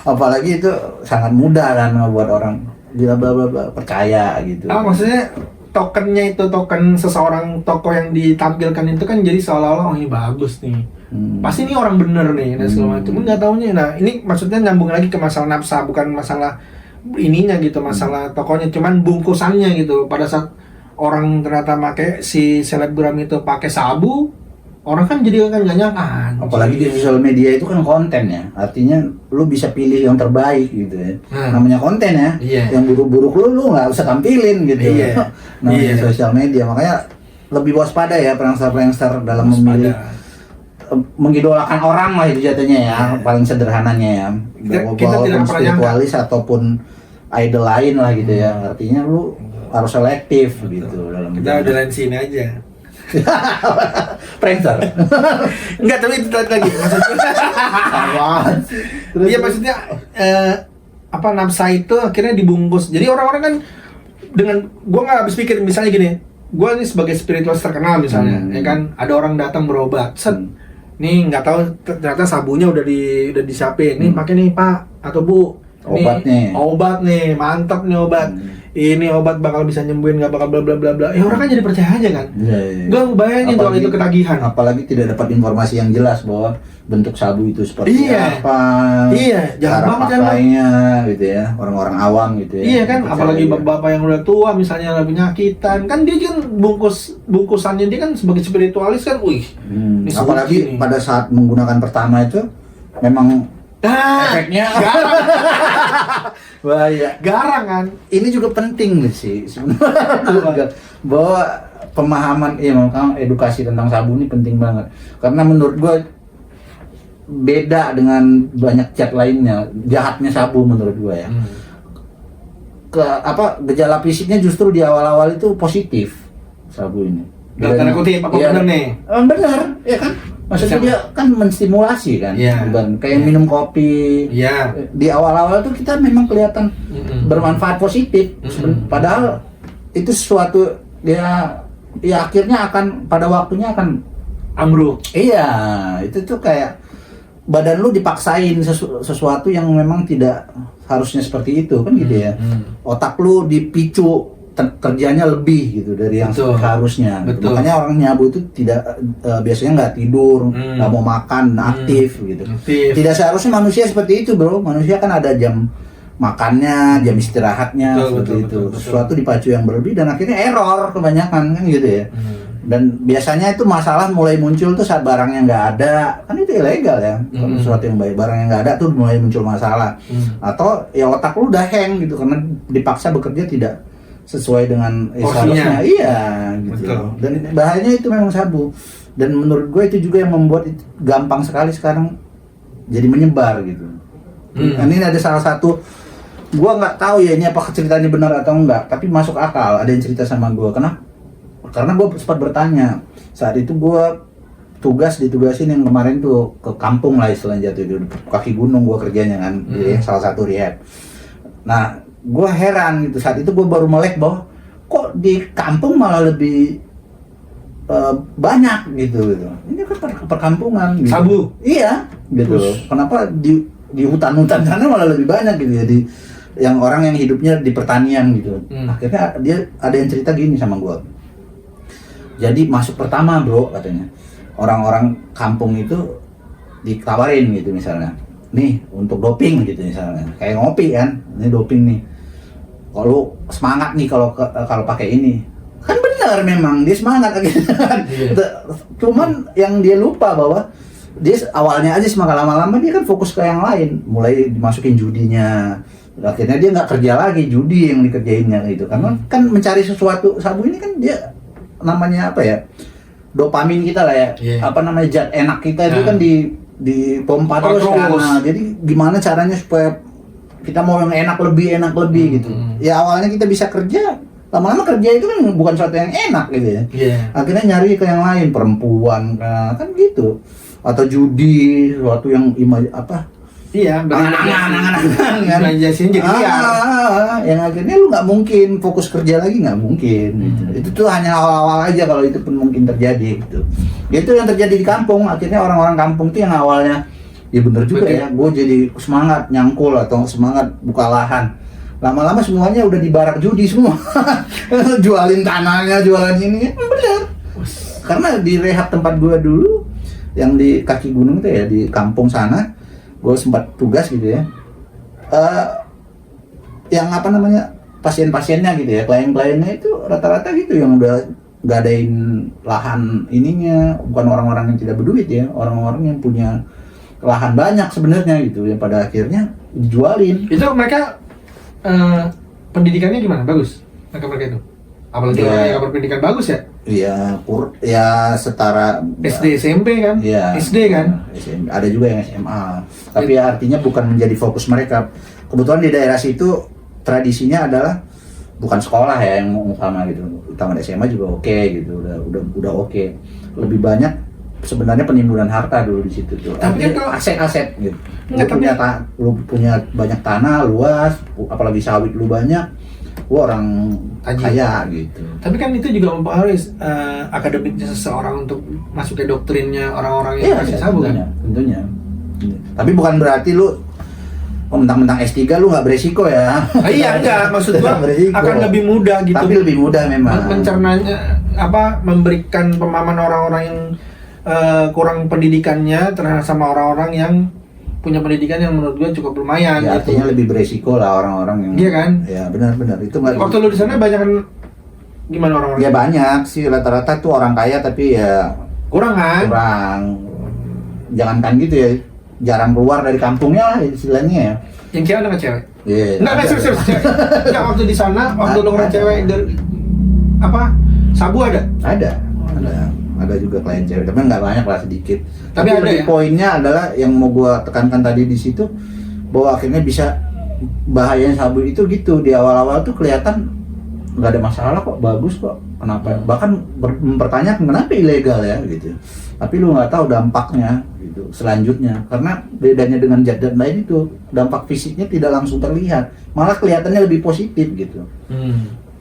apalagi itu sangat mudah kan buat orang bla bla bla percaya gitu. Maksudnya tokennya itu, token seseorang tokoh yang ditampilkan itu kan jadi seolah-olah ini bagus nih, pasti ini orang bener nih dan segala macam. Nggak taunya. Nah ini maksudnya nyambung lagi ke masalah Napsa, bukan masalah ininya gitu, masalah tokohnya, cuman bungkusannya gitu. Pada saat orang ternyata pakai si selebgram itu pakai sabu, orang kan jadi kan nggak nyangka. Apalagi di sosial media itu kan konten ya, artinya lu bisa pilih yang terbaik gitu ya. Namanya konten ya, yang buruk-buruk lu nggak usah tampilin gitu. Namanya sosial media, makanya lebih waspada ya prankster dalam memilih, mengidolakan orang lah itu jatuhnya ya, paling sederhananya ya. Walaupun spiritualis ataupun idol lain lah gitu ya, artinya lu harus selektif gitu dalam. Kita udah lain sini aja. Prankster. Enggak, tapi itu lagi maksudnya. Iya maksudnya Napsa itu akhirnya dibungkus. Jadi orang-orang kan dengan gua nggak habis pikir, misalnya gini, gua ini sebagai spiritualis terkenal misalnya, ya kan, ada orang datang berobat, nih nggak tahu ternyata sabunya udah disiapin, nih pakai nih Pak atau Bu, obat nih, mantap nih obat. ini obat bakal bisa nyembuhin, nggak bakal bla bla bla bla. Ya orang kan jadi percaya aja kan. Iya. Gak bayangin kalau itu ketagihan. Apalagi tidak dapat informasi yang jelas bahwa bentuk sabu itu seperti apa. Iya, cara pakainya gitu ya. Orang-orang awam gitu ya. Iya kan, apalagi bapak-bapak yang udah tua misalnya ada penyakitan, kan dia kan bungkusannya dia kan sebagai spiritualis kan, wih. Apalagi pada saat menggunakan pertama itu memang efeknya bahaya, garang kan. Ini juga penting sih sebenarnya bahwa pemahaman edukasi tentang sabu ini penting banget karena menurut gue beda dengan banyak cat lainnya jahatnya sabu menurut gue ya. Gejala fisiknya justru di awal-awal itu positif sabu ini. Tanda kutip apa benar nih? Benar, ya kan? Maksudnya dia kan menstimulasi kan, bukan kayak minum kopi. Di awal-awal tuh kita memang kelihatan bermanfaat positif, padahal itu sesuatu ya akhirnya akan pada waktunya akan ambruk. Iya, itu tuh kayak badan lu dipaksain sesuatu yang memang tidak harusnya seperti itu kan gitu ya. Otak lu dipicu kerjanya lebih gitu dari yang seharusnya. Gitu. Makanya orang nyabu itu tidak biasanya nggak tidur, nggak mau makan, aktif gitu. Tidak seharusnya manusia seperti itu, bro. Manusia kan ada jam makannya, jam istirahatnya seperti itu. Sesuatu dipacu yang berlebih dan akhirnya error kebanyakan kan gitu ya. Dan biasanya itu masalah mulai muncul tuh saat barangnya nggak ada, kan itu ilegal ya. Kalau sesuatu yang baik barang yang nggak ada tuh mulai muncul masalah. Atau ya otak lu udah hang gitu karena dipaksa bekerja tidak sesuai dengan seharusnya, iya gitu. Dan bahayanya itu memang sabu. Dan menurut gue itu juga yang membuat itu gampang sekali sekarang jadi menyebar gitu. Ini ada salah satu, gue nggak tahu ya ini apa ceritanya benar atau enggak, tapi masuk akal. Ada yang cerita sama gue, karena gue sempat bertanya saat itu gue ditugasin yang kemarin tuh ke kampung lah istilahnya jatuh itu kaki gunung gue kerjanya kan, di salah satu rehab. Nah gue heran gitu saat itu gue baru melek bahwa kok di kampung malah lebih banyak gitu. Ini kan perkampungan gitu. Sabu? Iya gitu. Kenapa di hutan-hutan sana malah lebih banyak gitu ya yang orang yang hidupnya di pertanian gitu. Akhirnya dia ada yang cerita gini sama gue. Jadi masuk pertama bro katanya orang-orang kampung itu ditawarin gitu misalnya. Nih untuk doping gitu misalnya kayak ngopi kan, ini doping nih kalau semangat nih kalau pakai ini kan benar memang dia semangat akhirnya. Cuman yang dia lupa bahwa dia awalnya aja semangat, lama-lama dia kan fokus ke yang lain, mulai dimasukin judinya, akhirnya dia nggak kerja lagi, judi yang dikerjainnya gitu karena kan mencari sesuatu. Sabu ini kan dia namanya apa ya, dopamin kita lah ya, apa namanya zat enak kita itu kan di pompa terus kan. Nah, jadi gimana caranya supaya kita mau yang enak lebih gitu. Ya awalnya kita bisa kerja, lama-lama kerja itu kan bukan sesuatu yang enak gitu ya. Akhirnya nyari ke yang lain, perempuan kan gitu. Atau judi, sesuatu yang imajinasinya jadi liar. Yang akhirnya lu nggak mungkin fokus kerja lagi, nggak mungkin gitu. Itu tuh hanya awal-awal aja kalau itu pun mungkin terjadi gitu. Itu yang terjadi di kampung. Akhirnya orang-orang kampung tuh yang awalnya ya bener juga ya, gue jadi semangat nyangkul atau semangat buka lahan, lama-lama semuanya udah di barak judi semua. Jualin tanahnya, jualan ini, bener. Karena di rehab tempat gue dulu yang di kaki gunung itu ya, di kampung sana gue sempat tugas gitu ya, yang apa namanya pasien-pasiennya gitu ya, klien-kliennya itu rata-rata gitu yang udah gadain lahan ininya, bukan orang-orang yang tidak berduit ya, orang-orang yang punya lahan banyak sebenarnya gitu, yang pada akhirnya dijualin. Itu mereka pendidikannya gimana? Bagus mereka itu? Apalagi orang yang berpendidikan bagus ya? Iya, ya setara SD SMP kan? Ya, SD kan? SMP. Ada juga yang SMA. Tapi ya, artinya bukan menjadi fokus mereka. Kebetulan di daerah situ tradisinya adalah bukan sekolah ya yang utama gitu. Utama SMA juga oke gitu, udah oke. Lebih banyak sebenarnya penimbunan harta dulu di situ tuh. Tapi kan kalau aset-aset gitu. Lu punya banyak tanah luas, apalagi sawit lu banyak, lu orang kaya gitu. Tapi kan itu juga mempengaruhi akademiknya seseorang untuk masuk ke doktrinnya orang-orang yang kasih sabu kan? Tentunya. Tapi bukan berarti lu mentang-mentang S3 lu nggak beresiko ya. Iya enggak, maksud gua Beresiko. akan lebih mudah gitu. Tapi lebih mudah memang. Mencernanya memberikan pemahaman orang-orang yang kurang pendidikannya terhadap sama orang-orang yang punya pendidikan yang menurut gua cukup lumayan Ya, gitu. artinya lebih beresiko lah orang-orang yang. Iya kan? Ya benar-benar itu nggak. Waktu lu di sana banyak kan gimana orang-orang? Ya banyak sih, rata-rata tuh orang kaya tapi ya Kurang kan? kurang. Jangankan gitu ya, jarang keluar dari kampungnya lah istilahnya ya. Yang cewek ada nggak cewek? Iya. Enggak, serius cewek. Enggak, waktu di sana, waktu lu ngeliat cewek dari apa? Sabu ada? Ada juga klien cewek, tapi nggak banyak lah, sedikit. Tapi ada lebih ya? poinnya adalah yang mau gua tekankan tadi di situ, bahwa akhirnya bisa bahayanya sabu itu gitu, di awal-awal tuh kelihatan nggak ada masalah kok, bagus kok, kenapa? Bahkan mempertanyakan kenapa ilegal ya gitu. Tapi lu nggak tahu dampaknya gitu selanjutnya, karena bedanya dengan zat-zat lain itu dampak fisiknya tidak langsung terlihat, malah kelihatannya lebih positif gitu.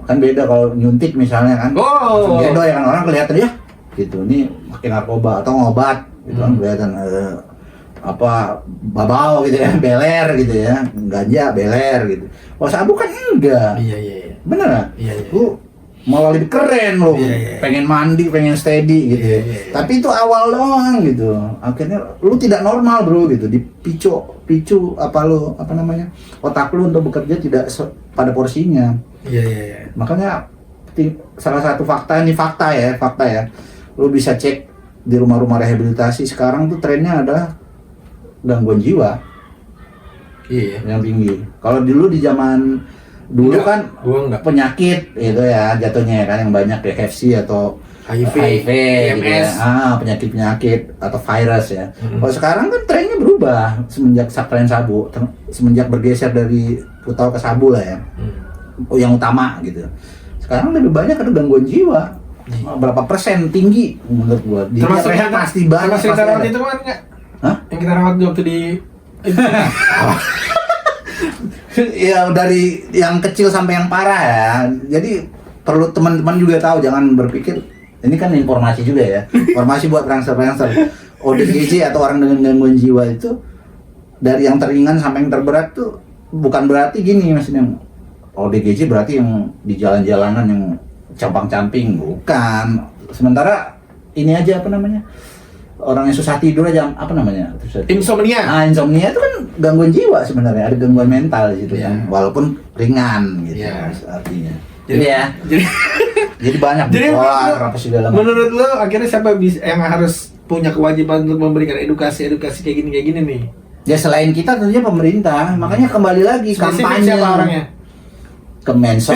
Kan beda kalau nyuntik misalnya kan, langsung gedo ya kan, orang kelihatan ya gitu, ini pakai narkoba atau ngobat gitu kan, kelihatan apa babau gitu ya, beler gitu ya, ganja beler gitu. Oh sabu kan enggak. Iya. Bener nggak? Iya. Lu malah lebih keren lo, Iya. pengen mandi, pengen steady gitu. Iya. Tapi itu awal doang gitu. Akhirnya lu tidak normal bro gitu, picu apa namanya, otak lu untuk bekerja tidak pada porsinya. Iya. Makanya salah satu fakta ya, lu bisa cek di rumah-rumah rehabilitasi sekarang tuh trennya adalah gangguan jiwa Iya. yang tinggi. Kalau dulu di zaman dulu Enggak, kan gua enggak. penyakit itu ya jatuhnya ya kan, yang banyak ya FC atau HIV, gitu ya. IMS. Penyakit atau virus ya. Kalau sekarang kan trennya berubah semenjak tren sabu, semenjak bergeser dari putau ke sabu lah ya. Yang utama gitu. Sekarang lebih banyak ada gangguan jiwa. Berapa persen tinggi menurut gua. Di Termasuk rehab pasti banyak. Termasuk pasti kita rawat ada. itu kan enggak? Hah? Yang kita rawat waktu di Ya dari yang kecil sampai yang parah ya. Jadi perlu teman-teman juga tahu, jangan berpikir ini kan informasi juga ya. Informasi buat transfer. ODGJ atau orang dengan gangguan jiwa itu dari yang teringan sampai yang terberat tuh bukan berarti gini maksudnya. ODGJ berarti yang di jalan-jalanan yang campang-camping, bukan. Sementara ini aja apa namanya? Orang yang susah tidur aja apa namanya? insomnia. Insomnia itu kan gangguan jiwa sebenarnya, ada gangguan mental di situ kan, walaupun ringan gitu artinya. Jadi banyak bipolar apa segala macam. Menurut lo akhirnya siapa yang harus punya kewajiban untuk memberikan edukasi kayak gini nih? Ya selain kita tentunya pemerintah, makanya kembali lagi kampanye. Siapa orangnya? Kemensos,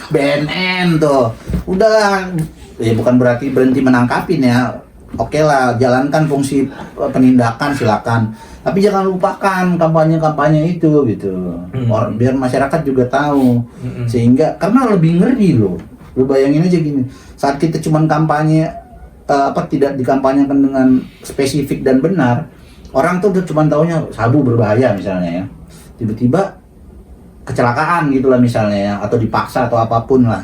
BNN tuh. Udahlah, ya bukan berarti berhenti menangkapin ya. Oke lah, jalankan fungsi penindakan silakan. Tapi jangan lupakan kampanye-kampanye itu gitu. Biar masyarakat juga tahu. Sehingga karena lebih ngeri loh. Lu bayangin aja gini, saat kita cuman kampanye tidak dikampanyekan dengan spesifik dan benar, orang tuh cuma taunya sabu berbahaya misalnya ya. Tiba-tiba kecelakaan gitulah misalnya ya, atau dipaksa atau apapun lah.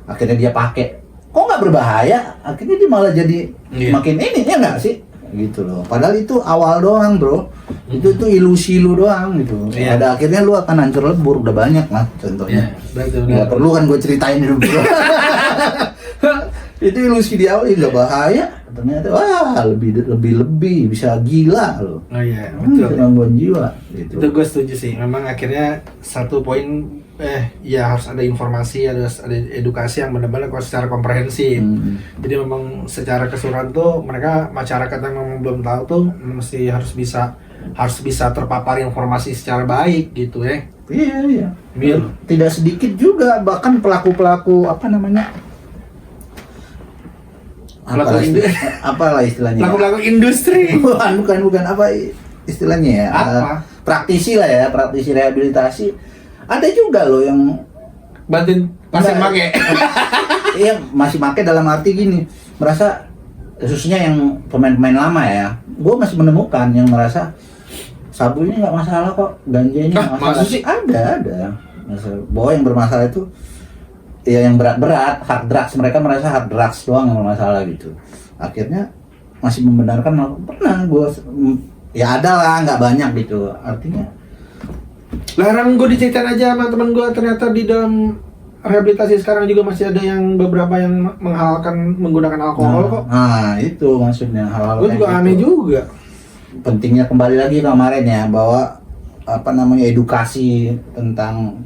Akhirnya dia pakai. Kok nggak berbahaya? Akhirnya dia malah jadi makin ini ya nggak sih? Gitu loh. Padahal itu awal doang bro. Itu ilusi lu doang gitu. Pada akhirnya lu akan hancur lebur, udah banyak lah contohnya. Nggak perlu kan gue ceritain dulu bro. Itu ilusi di awal nggak bahaya. Ternyata wah lebih bisa gila loh. Oh iya betul. Gangguan jiwa. Gitu. Itu gue setuju sih. Memang akhirnya satu poin ya harus ada informasi, harus ada edukasi yang benar-benar secara komprehensif. Jadi memang secara keseluruhan tuh mereka masyarakat yang memang belum tahu tuh mesti harus bisa terpapar informasi secara baik gitu ya. Iya. Tidak sedikit juga bahkan pelaku apa namanya? Apalah istilahnya? Pelaku industri. bukan apa istilahnya ya? Praktisi lah ya, praktisi rehabilitasi. Ada juga loh yang bantuin pasien make. Iya, masih make dalam arti gini, merasa khususnya yang pemain-pemain lama ya, gue masih menemukan yang merasa sabu ini nggak masalah kok, ganja ini nggak masalah. Sih? Ada. Bahwa yang bermasalah itu ya yang berat-berat, hard drugs, mereka merasa hard drugs doang yang bermasalah gitu. Akhirnya masih membenarkan, pernah gue ya ada lah, nggak banyak gitu. Artinya Larang gue diceritain aja sama temen gue, ternyata di dalam rehabilitasi sekarang juga masih ada yang beberapa yang menghalalkan menggunakan alkohol kok. Nah, itu maksudnya hal-hal Gue juga kayak aneh gitu. juga. Pentingnya kembali lagi kemarin ya, bahwa apa namanya, edukasi tentang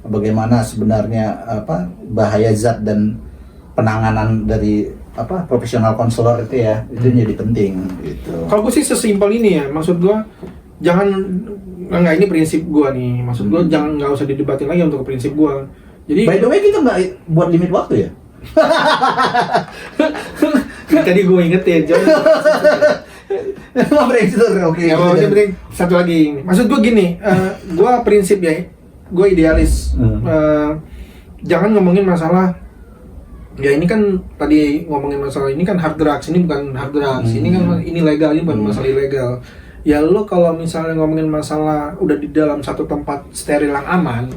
bagaimana sebenarnya apa bahaya zat dan penanganan dari apa profesional konselor itu ya, itu jadi penting gitu. Kalau gue sih sesimpel ini ya, maksud gue jangan, enggak, ini prinsip gue nih, maksud gue jangan, nggak usah didebatin lagi untuk prinsip gue. Jadi By the way, kita nggak buat limit waktu ya? tadi gue ingetin, jangan. Oke. Ya, mau penting satu lagi. Maksud gue gini, gue prinsip ya, gue idealis. Jangan ngomongin masalah. Ya ini kan tadi ngomongin masalah ini kan hard drugs, ini bukan hard drugs. Ini kan ini legal, ini bukan masalah ilegal. Ya lo kalau misalnya ngomongin masalah udah di dalam satu tempat steril yang aman,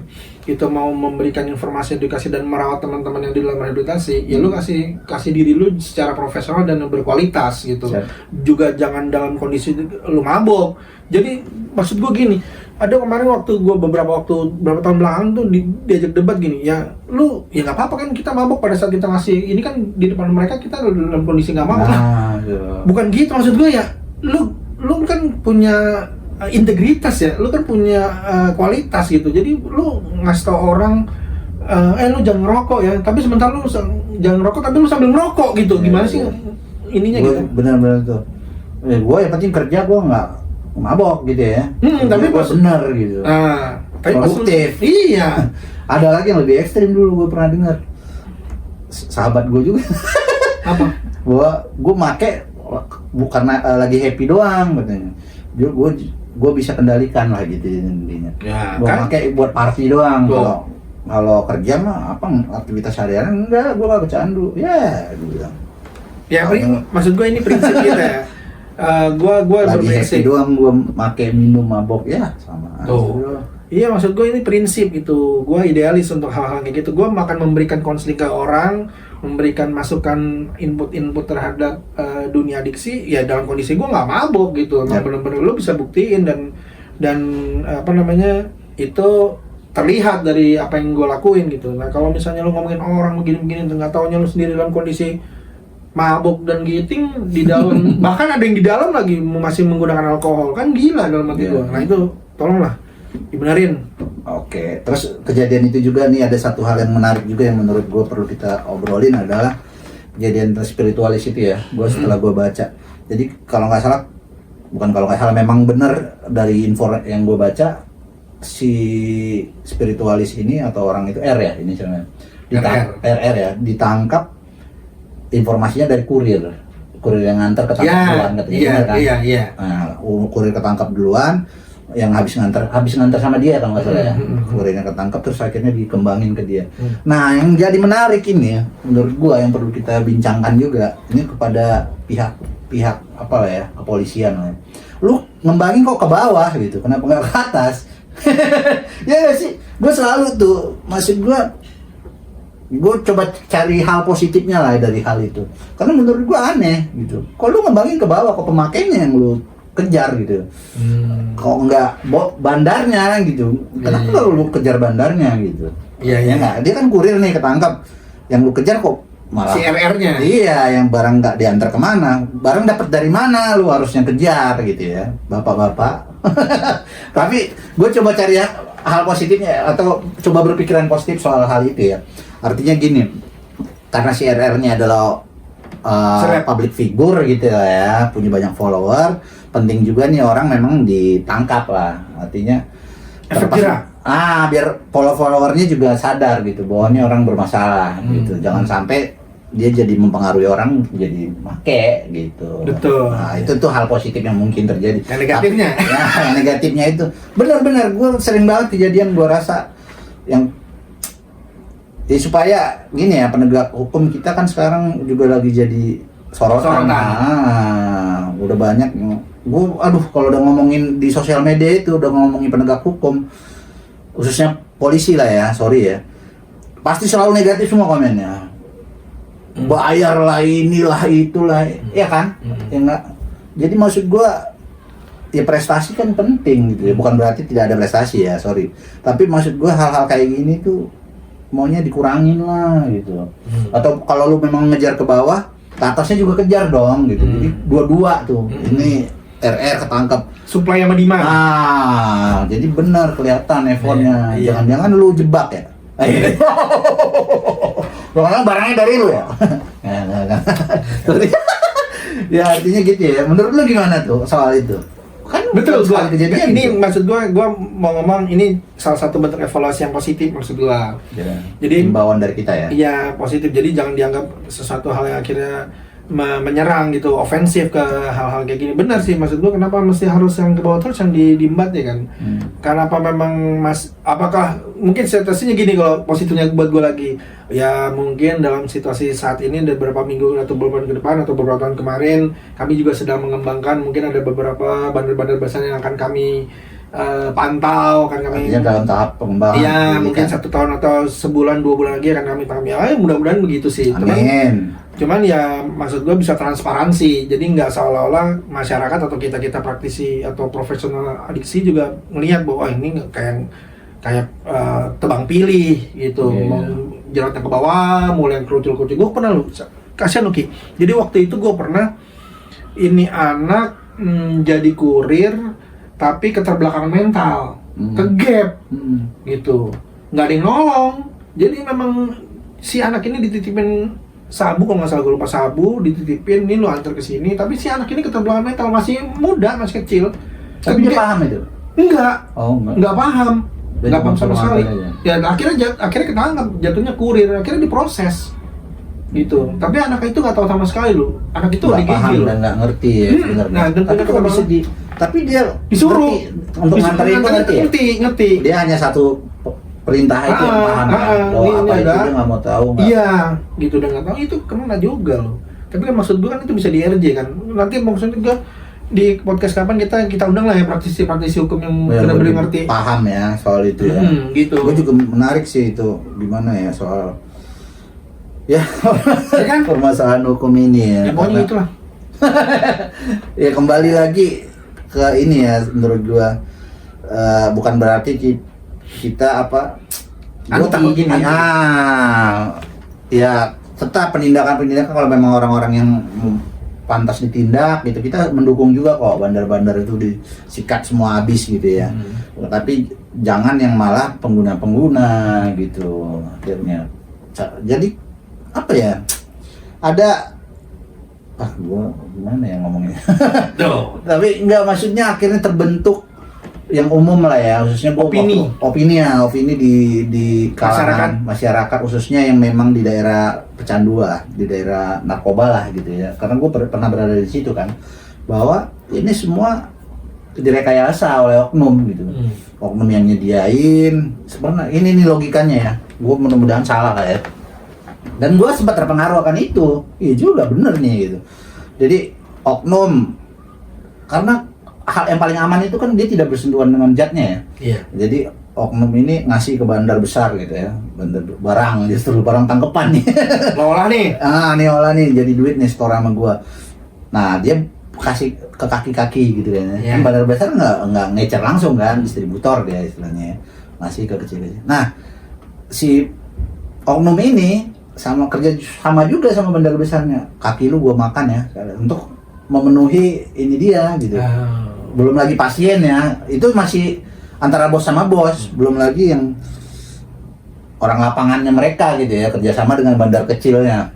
itu mau memberikan informasi, edukasi dan merawat teman-teman yang di dalam rehabilitasi, ya lo kasih diri lo secara profesional dan berkualitas gitu. Juga jangan dalam kondisi lo mabok. Jadi maksud gue gini, ada kemarin waktu gue beberapa tahun belakang tuh diajak debat gini, ya lu ya nggak apa-apa kan kita mabok pada saat kita ngasih ini kan di depan mereka kita dalam kondisi nggak mabok lah. Bukan gitu maksud gue ya, lu kan punya integritas ya, lu kan punya kualitas gitu, jadi lu ngasih tau orang lu jangan ngerokok ya, tapi sebentar lu jangan ngerokok tapi lu sambil ngerokok gitu, gimana sih ininya gua, gitu. Benar-benar tuh. Gue yang penting kerja, gue nggak mabok gitu ya. Tapi gue bener gitu. Tapi produktif. Iya. Ada lagi yang lebih ekstrim dulu gue pernah dengar. Sahabat gue juga. Apa? Bahwa gue make bukan lagi happy doang katanya. Gue bisa kendalikan lah gitu intinya. Ya, Gue kan? pakai buat party doang. Kalau kerja mah apa aktivitas harian enggak, gue gak kecandu. Ya, gue bilang. Ya, maksud gue ini prinsip kita ya. Gue lagi berprinsip. happy doang gue make minum mabok ya sama aja. Iya, maksud gue ini prinsip itu. Gue idealis untuk hal-hal kayak gitu. Gue akan memberikan konseling ke orang, memberikan masukan input terhadap dunia adiksi. Ya dalam kondisi gue nggak mabok gitu. Emang bener-bener lo bisa buktiin dan apa namanya itu terlihat dari apa yang gue lakuin gitu. Nah kalau misalnya lo ngomongin orang begini-begini, nggak taunya lo sendiri dalam kondisi mabuk dan giting di dalam, bahkan ada yang di dalam lagi masih menggunakan alkohol, kan gila dalam hati gue. Nah itu tolonglah dibenerin. Oke, terus kejadian itu juga nih ada satu hal yang menarik juga yang menurut gue perlu kita obrolin adalah kejadian spiritualis itu ya. Gue setelah gue baca, jadi kalau nggak salah memang benar dari info yang gue baca, si spiritualis ini atau orang itu R ya ini sebenarnya RR ya, ditangkap informasinya dari kurir yang nganter ketangkap duluan katanya. Iya. Nah, kurir ketangkap duluan, yang habis nganter sama dia kalau nggak salah ya. Kurirnya ketangkap terus akhirnya dikembangin ke dia. Nah, yang jadi menarik ini ya, menurut gua yang perlu kita bincangkan juga ini kepada pihak apa lah ya, kepolisian lah. Lu ngembangin kok ke bawah gitu, kenapa nggak ke atas? Ya gak sih, gua selalu tuh, maksud gue coba cari hal positifnya lah dari hal itu, karena menurut gue aneh gitu. Kok lu ngembangin ke bawah, kok pemakainya yang lu kejar gitu, kok enggak bandarnya gitu, kenapa lu kejar bandarnya gitu? Iya. Nggak, dia kan kurir nih ketangkap, yang lu kejar kok malah si RR-nya. Iya, yang barang nggak diantar kemana, barang dapat dari mana, lu harusnya kejar gitu ya, bapak-bapak. Tapi gue coba cari hal positifnya atau coba berpikiran positif soal hal itu ya. Artinya gini, karena si RR-nya adalah public figure gitu ya, punya banyak follower, penting juga nih orang memang ditangkap lah. Artinya biar followernya juga sadar gitu bahwa ini orang bermasalah gitu. Jangan sampai dia jadi mempengaruhi orang jadi make gitu. Betul. Nah, itu tuh hal positif yang mungkin terjadi. Yang negatifnya? Yang negatifnya itu benar-benar gue sering banget kejadian, gue rasa yang supaya gini ya, penegak hukum kita kan sekarang juga lagi jadi sorotan. Nah, udah banyak kalau udah ngomongin di sosial media itu, udah ngomongin penegak hukum khususnya polisi lah ya, sorry ya, pasti selalu negatif semua komennya. Bayar lah, inilah itulah, ya kan? Ya enggak. Jadi maksud gua ya prestasi kan penting gitu ya, bukan berarti tidak ada prestasi ya, sorry. Tapi maksud gue hal-hal kayak gini tuh maunya dikurangin lah gitu. Atau kalau lu memang ngejar ke bawah, ke atasnya juga kejar dong gitu. Jadi dua-dua tuh. Ini RR ketangkep. Supply sama demand. Jadi benar kelihatan effortnya. Iya. Jangan-jangan lu jebak ya. Barangnya dari lu ya. Nggak. Ya artinya gitu ya. Menurut lu gimana tuh soal itu? Kan Betul, soal kejadian ini gitu. maksud gua mau ngomong ini salah satu bentuk evaluasi yang positif maksud gua. Ya, Jadi himbauan dari kita ya. Iya positif, jadi jangan dianggap sesuatu hal yang akhirnya menyerang gitu, ofensif ke hal-hal kayak gini. Benar sih, maksud gua kenapa mesti harus yang ke bawah terus yang diimbat ya kan? Karena apa memang apakah mungkin situasinya gini, kalau positifnya buat gua lagi, ya mungkin dalam situasi saat ini ada beberapa minggu atau beberapa minggu ke depan atau beberapa tahun kemarin kami juga sedang mengembangkan, mungkin ada beberapa bandar-bandar besar yang akan kami pantau, kan kami Artinya dalam tahap pengembangan. iya pendidikan. mungkin 1 tahun atau sebulan 2 bulan lagi akan kami pahami. Mudah-mudahan begitu sih. Amin. Cuman ya maksud gue bisa transparansi, jadi nggak seolah-olah masyarakat atau kita praktisi atau profesional adiksi juga melihat bahwa ini nggak kayak tebang pilih gitu. Iya. Mau jeratnya ke bawah, mulai yang kerucul-kerucul. Gue pernah kasihan lu Ki. Jadi waktu itu gue pernah ini anak jadi kurir tapi keterbelakangan mental, kegap gitu, nggak ada yang nolong. Jadi memang si anak ini dititipin sabu, kalau nggak salah gue lupa, sabu dititipin, ini lu antar ke sini, tapi si anak ini keterbelakangan mental, masih muda, masih kecil. Tapi dia paham itu? Enggak, Oh enggak. nggak paham, Dia nggak cuma paham sama suruh sekali. nganter aja. Ya akhirnya ketangkap, jatuhnya kurir, akhirnya diproses gitu. Tapi anak itu nggak tahu sama sekali lu, anak itu Nggak paham digigil. dan nggak ngerti ya sebenarnya. Nah, dan tapi punya kok bisa keterbelakangan. tapi dia Disuruh ngerti, untuk nganter itu ngerti ya? ngerti. Dia hanya satu perintah itu yang paham ya? Bahwa ini apa itu ada. dia nggak mau tahu nggak? Iya, gitu, dan nggak tahu itu kena juga loh. Tapi kan maksud gua kan itu bisa di RJ kan. Nanti maksudnya gua di podcast kapan kita undang lah ya praktisi hukum yang Ya, benar-benar lebih ngerti. paham ya soal itu ya. Gitu. Gue juga menarik sih itu gimana ya soal ya Ya kan? permasalahan hukum ini ya. Ya pokoknya Karena- itulah. Ya kembali lagi ke ini ya, menurut gua bukan berarti kita apa gua Anti, takut gini anti. ya tetap penindakan kalau memang orang-orang yang pantas ditindak gitu, kita mendukung juga kok bandar-bandar itu disikat semua habis gitu ya. Tapi jangan yang malah pengguna-pengguna gitu akhirnya. Jadi apa ya, ada gua gimana ya ngomongnya. Tapi enggak, maksudnya akhirnya terbentuk yang umum lah ya, khususnya gua opini di kalangan masyarakat khususnya yang memang di daerah pecandu, di daerah narkoba lah gitu ya. Karena gua pernah berada di situ kan, bahwa ini semua direkayasa oleh oknum gitu. Oknum yang nyediain, sebenarnya ini logikanya ya. Gua mudah-mudahan salah lah ya. Dan gue sempat terpengaruh akan itu. Iya juga, bener nih gitu. Jadi oknum, karena hal yang paling aman itu kan dia tidak bersentuhan dengan zatnya ya. Iya. Jadi oknum ini ngasih ke bandar besar gitu ya, bandar barang, justru barang tangkepan nih. Lolah nih. Nih olah nih, jadi duit nih store sama gue. Nah dia kasih ke kaki-kaki gitu kan. Iya. Kan bandar besar nggak ngecer langsung kan, distributor dia istilahnya, ngasih ke kecil-kecil. Nah si oknum ini kerja sama juga sama bandar besarnya, kaki lu gua makan ya untuk memenuhi ini dia gitu. Belum lagi pasien ya, itu masih antara bos sama bos, belum lagi yang orang lapangannya mereka gitu ya, kerjasama dengan bandar kecilnya.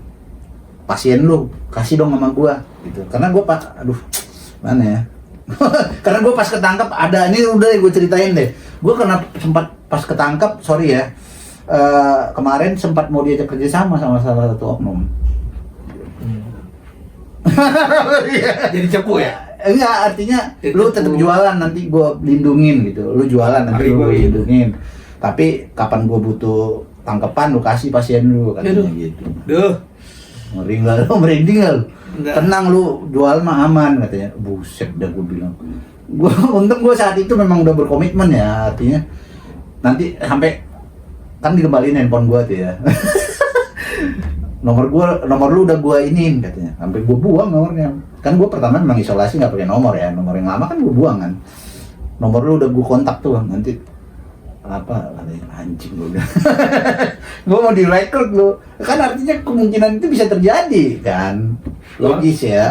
Pasien lu kasih dong sama gua gitu, karena gua mana ya. Karena gua pas ketangkap ada, ini udah gue ceritain deh, gua karena sempat pas ketangkap, sorry ya, kemarin sempat mau diajak kerja sama salah satu oknum. Jadi cepu ya? Enggak, artinya Itu lu tetap jualan, nanti gua lindungin gitu. Lu jualan nanti Mari gua gua lindungin. Tapi kapan gua butuh tangkepan lu kasih pasien lu katanya gitu. Duh. Merinding lu, merinding lu. Enggak. Tenang lu, jual mah aman katanya. Buset dah gua bilang. Untung gua saat itu memang udah berkomitmen ya, artinya nanti sampai kan dikembaliin handphone gua tuh ya. nomor lu udah gua iniin katanya, sampai gua buang nomornya. Kan gua pertama memang isolasi nggak pakai nomor ya, nomor yang lama kan gua buang kan. Nomor lu udah gua kontak tuh, nanti apa katanya, anjing gua udah. Gua mau di record lu, kan artinya kemungkinan itu bisa terjadi kan, logis ya.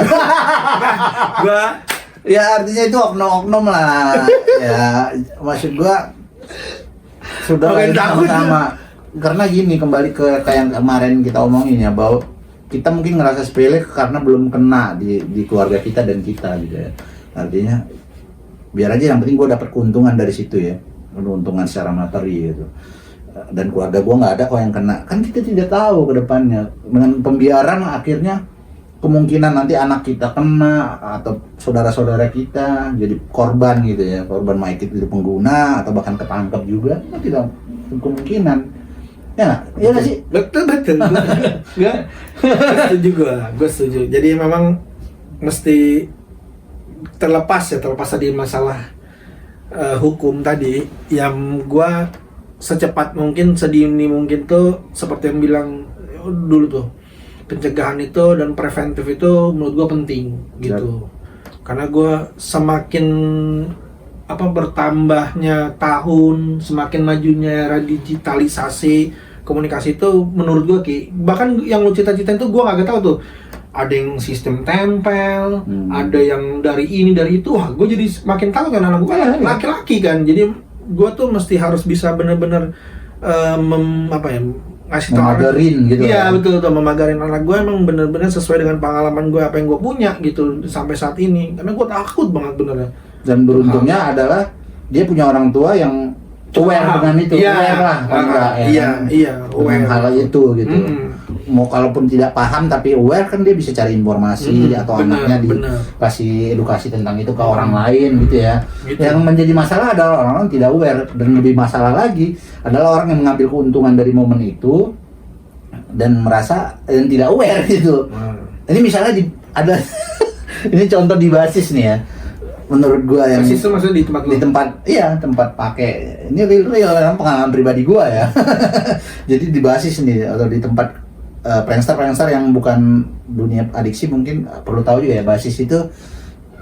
Gua Ya artinya itu oknum-oknum lah. Ya maksud gua sudah Makin takut. sama. Karena gini, kembali ke kayak yang kemarin kita omongin ya, bahwa kita mungkin ngerasa sepele karena belum kena di keluarga kita dan kita gitu ya. Artinya biar aja, yang penting gue dapat keuntungan dari situ ya, keuntungan secara materi gitu. Dan keluarga gue nggak ada kok yang kena. Kan kita tidak tahu ke depannya. Dengan pembiaran akhirnya kemungkinan nanti anak kita kena atau saudara-saudara kita jadi korban gitu ya, korban baik itu pengguna atau bahkan ketangkep juga, itu tidak kemungkinan. Ya, iya nggak sih? betul. Gue setuju, gue setuju. Jadi memang mesti terlepas tadi masalah hukum tadi, yang gue secepat mungkin, sedini mungkin tuh seperti yang bilang dulu tuh, pencegahan itu dan preventif itu menurut gue penting gitu. Karena gue semakin bertambahnya tahun, semakin majunya era digitalisasi komunikasi itu, menurut gue Ki, bahkan yang lu cita-citain tuh gue kagak tahu tuh. Ada yang sistem tempel, ada yang dari ini dari itu. Wah, gue jadi makin tahu kan, anak gue laki-laki kan. Jadi gue tuh mesti harus bisa bener-bener ngasih tahu Memagarin gitu. Iya betul tuh, memagarin anak gue emang bener-bener sesuai dengan pengalaman gue, apa yang gue punya gitu sampai saat ini. Karena gue takut banget benernya. Dan beruntungnya adalah dia punya orang tua yang aware dengan itu, aware lah, aware hal itu gitu. Mau kalaupun tidak paham tapi aware kan, dia bisa cari informasi atau anaknya dikasih edukasi tentang itu ke orang lain gitu ya. Gitu. Yang menjadi masalah adalah orang-orang tidak aware, dan lebih masalah lagi adalah orang yang mengambil keuntungan dari momen itu dan merasa dan tidak aware gitu. Ini misalnya ada ini contoh di basis nih ya. Menurut gua yang basis itu maksudnya di tempat pakai ini real pengalaman pribadi gua ya. Jadi di basis nih atau di tempat prankster yang bukan dunia adiksi, mungkin perlu tahu juga ya, basis itu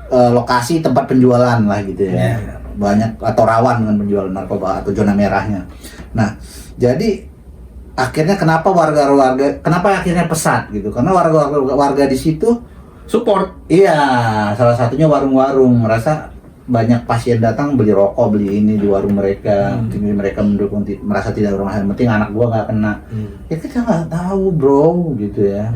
lokasi tempat penjualan lah gitu ya. Banyak atau rawan dengan penjualan narkoba atau zona merahnya. Nah, jadi akhirnya kenapa akhirnya pesat gitu? Karena warga di situ support. Iya, salah satunya warung-warung merasa banyak pasien datang beli rokok, beli ini di warung mereka. Jadi mereka mendukung, merasa tidak bermasalah. Yang penting anak gua nggak kena. Ya kita nggak tahu bro, gitu ya.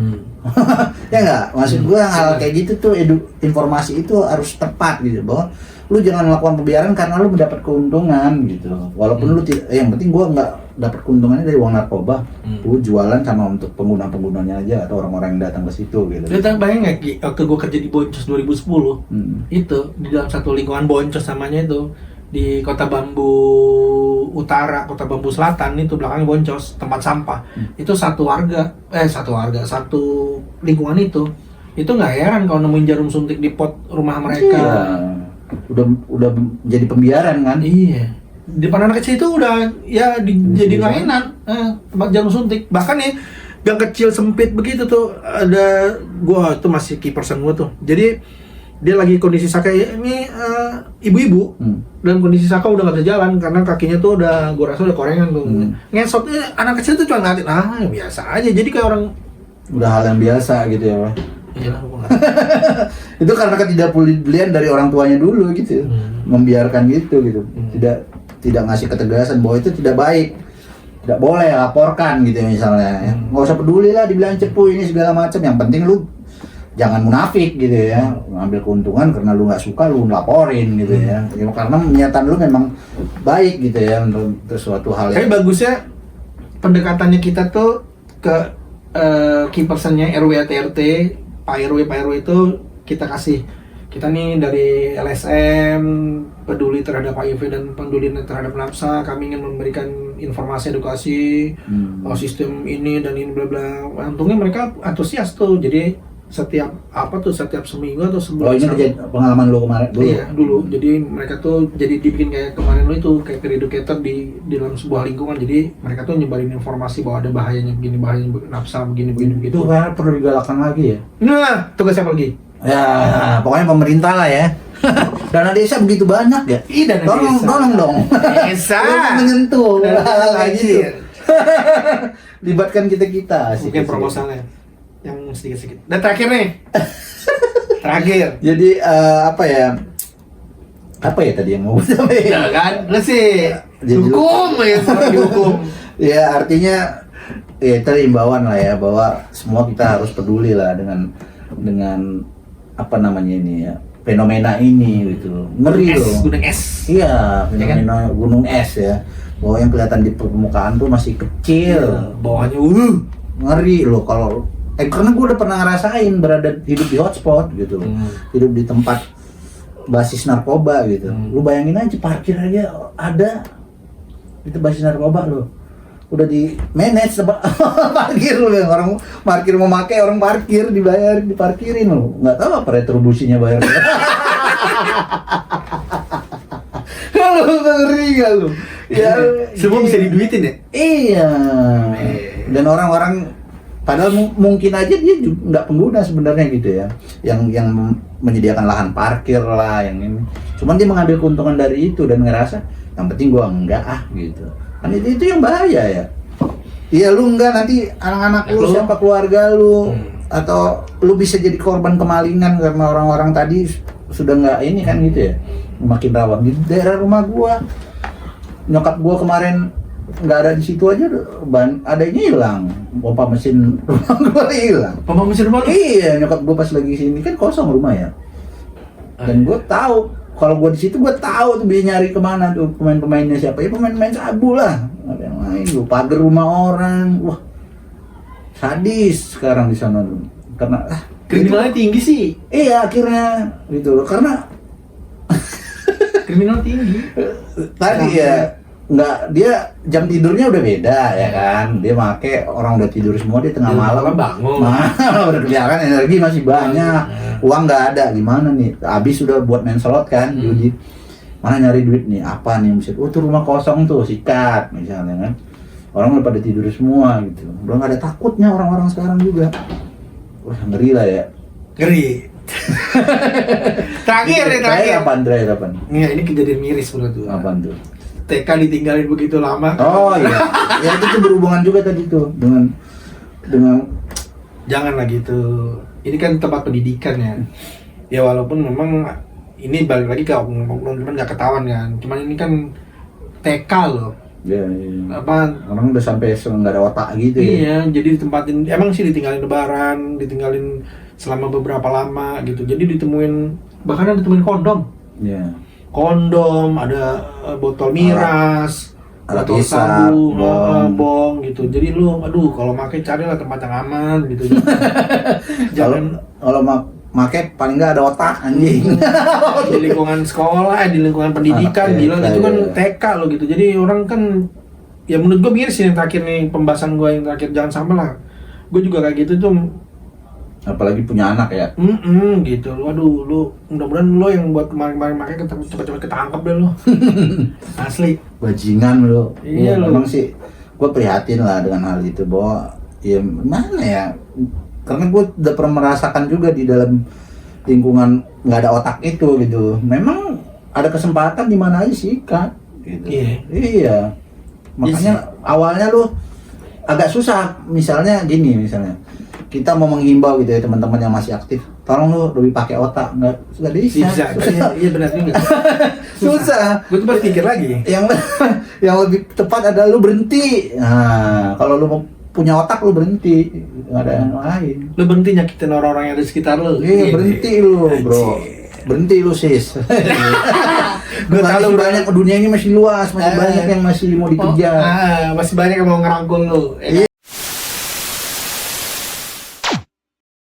Ya nggak, maksud gua hal kayak gitu tuh, informasi itu harus tepat gitu, bahwa lu jangan melakukan pembiaran karena lu mendapat keuntungan gitu. Walaupun lu yang penting gua nggak dapat keuntungannya dari uang narkoba, gua jualan sama untuk pengguna-penggunanya aja atau orang-orang yang datang ke situ gitu. Lu bayangin nggak Ki, waktu gua kerja di Boncos 2010, itu di dalam satu lingkungan Boncos namanya itu, di Kota Bambu Utara, Kota Bambu Selatan, itu belakangnya Boncos, tempat sampah. Itu satu lingkungan itu nggak heran kalau nemuin jarum suntik di pot rumah mereka. Iya. Udah jadi pembiaran kan? Iya. Di depan anak kecil itu udah ya jadi mainan, tempat jarum suntik. Bahkan nih gang kecil sempit begitu tuh, ada gua tuh masih key person gua tuh. Jadi dia lagi kondisi Saka ini ibu-ibu dan kondisi Saka udah nggak bisa jalan karena kakinya tuh udah gua rasa udah korengan tuh. Ngesotnya anak kecil tuh cuma ngeliatin, biasa aja. Jadi kayak orang udah hal yang biasa gitu ya, Pak. Iya. Itu karena ketidakpedulian dari orang tuanya dulu gitu, membiarkan gitu. Tidak ngasih ketegasan bahwa itu tidak baik, tidak boleh laporkan gitu misalnya. Nggak usah peduli lah dibilang cepu ini segala macam. Yang penting lu jangan munafik gitu ya, ngambil keuntungan karena lu nggak suka lu laporin gitu ya. Karena niatan lu memang baik gitu ya untuk suatu hal. Tapi bagusnya pendekatannya kita tuh ke key personnya RW atau RT, Pak RW itu kita kasih, kita nih dari LSM peduli terhadap HIV dan peduli terhadap nafsa, kami ingin memberikan informasi edukasi sistem ini dan ini bla bla. Untungnya mereka antusias tuh, jadi setiap seminggu atau sebulan. Oh, ini pengalaman lu kemarin dulu. Iya, dulu. Jadi mereka tuh jadi dibikin kayak kemarin lu itu kayak educator di dalam sebuah lingkungan. Jadi mereka tuh nyebarin informasi bahwa ada bahayanya begini, bahayanya nafsa begini begitu. Itu kan perlu digalakkan lagi ya. Nah, tugas siapa lagi? Ya, pokoknya pemerintah lah ya. Dana desa begitu banyak ya. Ih, dana desa. Tolong dong. Desa. Tolong menyentuh. Lagi. Gitu. Libatkan kita. Mungkin proposalnya yang sedikit-sedikit. Dan terakhir nih. Terakhir. Jadi apa ya tadi yang mau sampai? Ya kan, lu sih Jadi hukum ya, dihukum. Ya artinya ya itu imbauan lah ya, bahwa semua kita harus peduli lah dengan apa namanya ini ya, fenomena ini gitu. Ngeri loh. Gunung es. Iya, fenomena gunung es ya. Bahwa yang kelihatan di permukaan tuh masih kecil. Bawahnya Ngeri loh kalau karena gue udah pernah ngerasain hidup di hotspot gitu loh. Hidup di tempat basis narkoba gitu. Lu bayangin aja, parkir aja ada itu basis narkoba loh. Udah di manage tempat parkir loh, yang orang parkir mau pakai, orang parkir diparkirin loh. Nggak tahu apa retribusinya bayar. Kalau ngeri gak lu? Ya, semua bisa diduitin ya? Iya. Dan orang-orang padahal mungkin aja dia juga nggak pengguna sebenarnya gitu ya, yang menyediakan lahan parkir lah, yang ini. Cuman dia mengambil keuntungan dari itu dan ngerasa yang penting gua enggak gitu. Kan itu yang bahaya ya. Iya, lu enggak, nanti anak-anak lu, siapa keluarga lu, atau lu bisa jadi korban kemalingan karena orang-orang tadi sudah nggak ini kan gitu ya. Makin rawan di daerah rumah gua. Nyokap gua kemarin nggak ada di situ aja, adanya hilang, pompa mesin rumah gua hilang. Pompa mesin rumah? Iya, nyokap gua pas lagi sini kan kosong rumah ya. Dan gua tahu kalau gua di situ, gua tahu tuh dia nyari kemana tuh pemain-pemainnya siapa ya, pemain-pemain sabu lah. Ada yang lain, lu pagar rumah orang, wah sadis sekarang di sana tuh. Karena kriminalnya tinggi sih. Iya, akhirnya gitu loh, karena kriminal tinggi. Tadi ya nggak, dia jam tidurnya udah beda ya kan, dia make orang udah tidur semua, dia tengah malam bangun, berkeliaran, energi masih banyak, uang nggak ada, gimana nih, habis sudah buat main slot kan, judi, mana nyari duit nih, apa nih, misalnya, oh tuh rumah kosong tuh, sikat misalnya kan, orang udah pada tidur semua gitu, udah nggak ada takutnya orang-orang sekarang juga, wah ngeri lah ya, ngeri. Terakhir. Apaan? Iya, ini kejadian miris menurut tuh. Apaan tuh? TK ditinggalin begitu lama. Oh iya, ya itu tuh berhubungan juga tadi tuh dengan jangan lagi tuh. Ini kan tempat pendidikan ya. Ya walaupun memang ini balik lagi ke oknum, cuman nggak ketahuan kan. Cuman ini kan TK loh. Ya. Apa? Orang udah sampai nggak ada otak gitu ya. Iya, jadi ditempatin. Emang sih ditinggalin lebaran, ditinggalin selama beberapa lama gitu. Jadi bahkan ada ditemuin kondom. Iya. Kondom, ada botol miras, botol sabu, bong gitu. Jadi lu, kalau pakai carilah tempat yang aman gitu. Jangan kalau make paling nggak ada otak anjing. Di lingkungan sekolah, di lingkungan pendidikan, gila itu kan TK lo gitu. Jadi orang kan, ya menurut gue miris sih yang terakhir nih, pembahasan gue yang terakhir, jangan sampai lah. Gue juga kayak gitu tuh. Apalagi punya anak ya. Gitu. Waduh, lu mudah-mudahan lu yang buat kemarin-kemarin makanya cepet-cepet ketangkep deh lu. Asli. Bajingan lu. Iya, memang sih gue prihatin lah dengan hal itu, bahwa ya mana ya. Karena gue udah pernah merasakan juga di dalam lingkungan nggak ada otak itu gitu. Memang ada kesempatan di mana aja sikat gitu. Iya. Makanya awalnya lu agak susah, misalnya gini, kita mau menghimbau gitu ya, teman-teman yang masih aktif, tolong lu lebih pakai otak, nggak bisa. Iya benar juga. Susah. Gue tuh berpikir lagi. Yang lebih tepat adalah lu berhenti. Nah, kalau lu mau punya otak, lu berhenti, nggak ada yang lain. Lu berhenti nyakitin orang-orang yang ada di sekitar lu. Iya, berhenti lu, bro. Berhenti lu, sis. Gue tahu banyak, dunia ini masih luas, masih banyak yang masih mau dikejar. Masih banyak yang mau ngerangkul lu.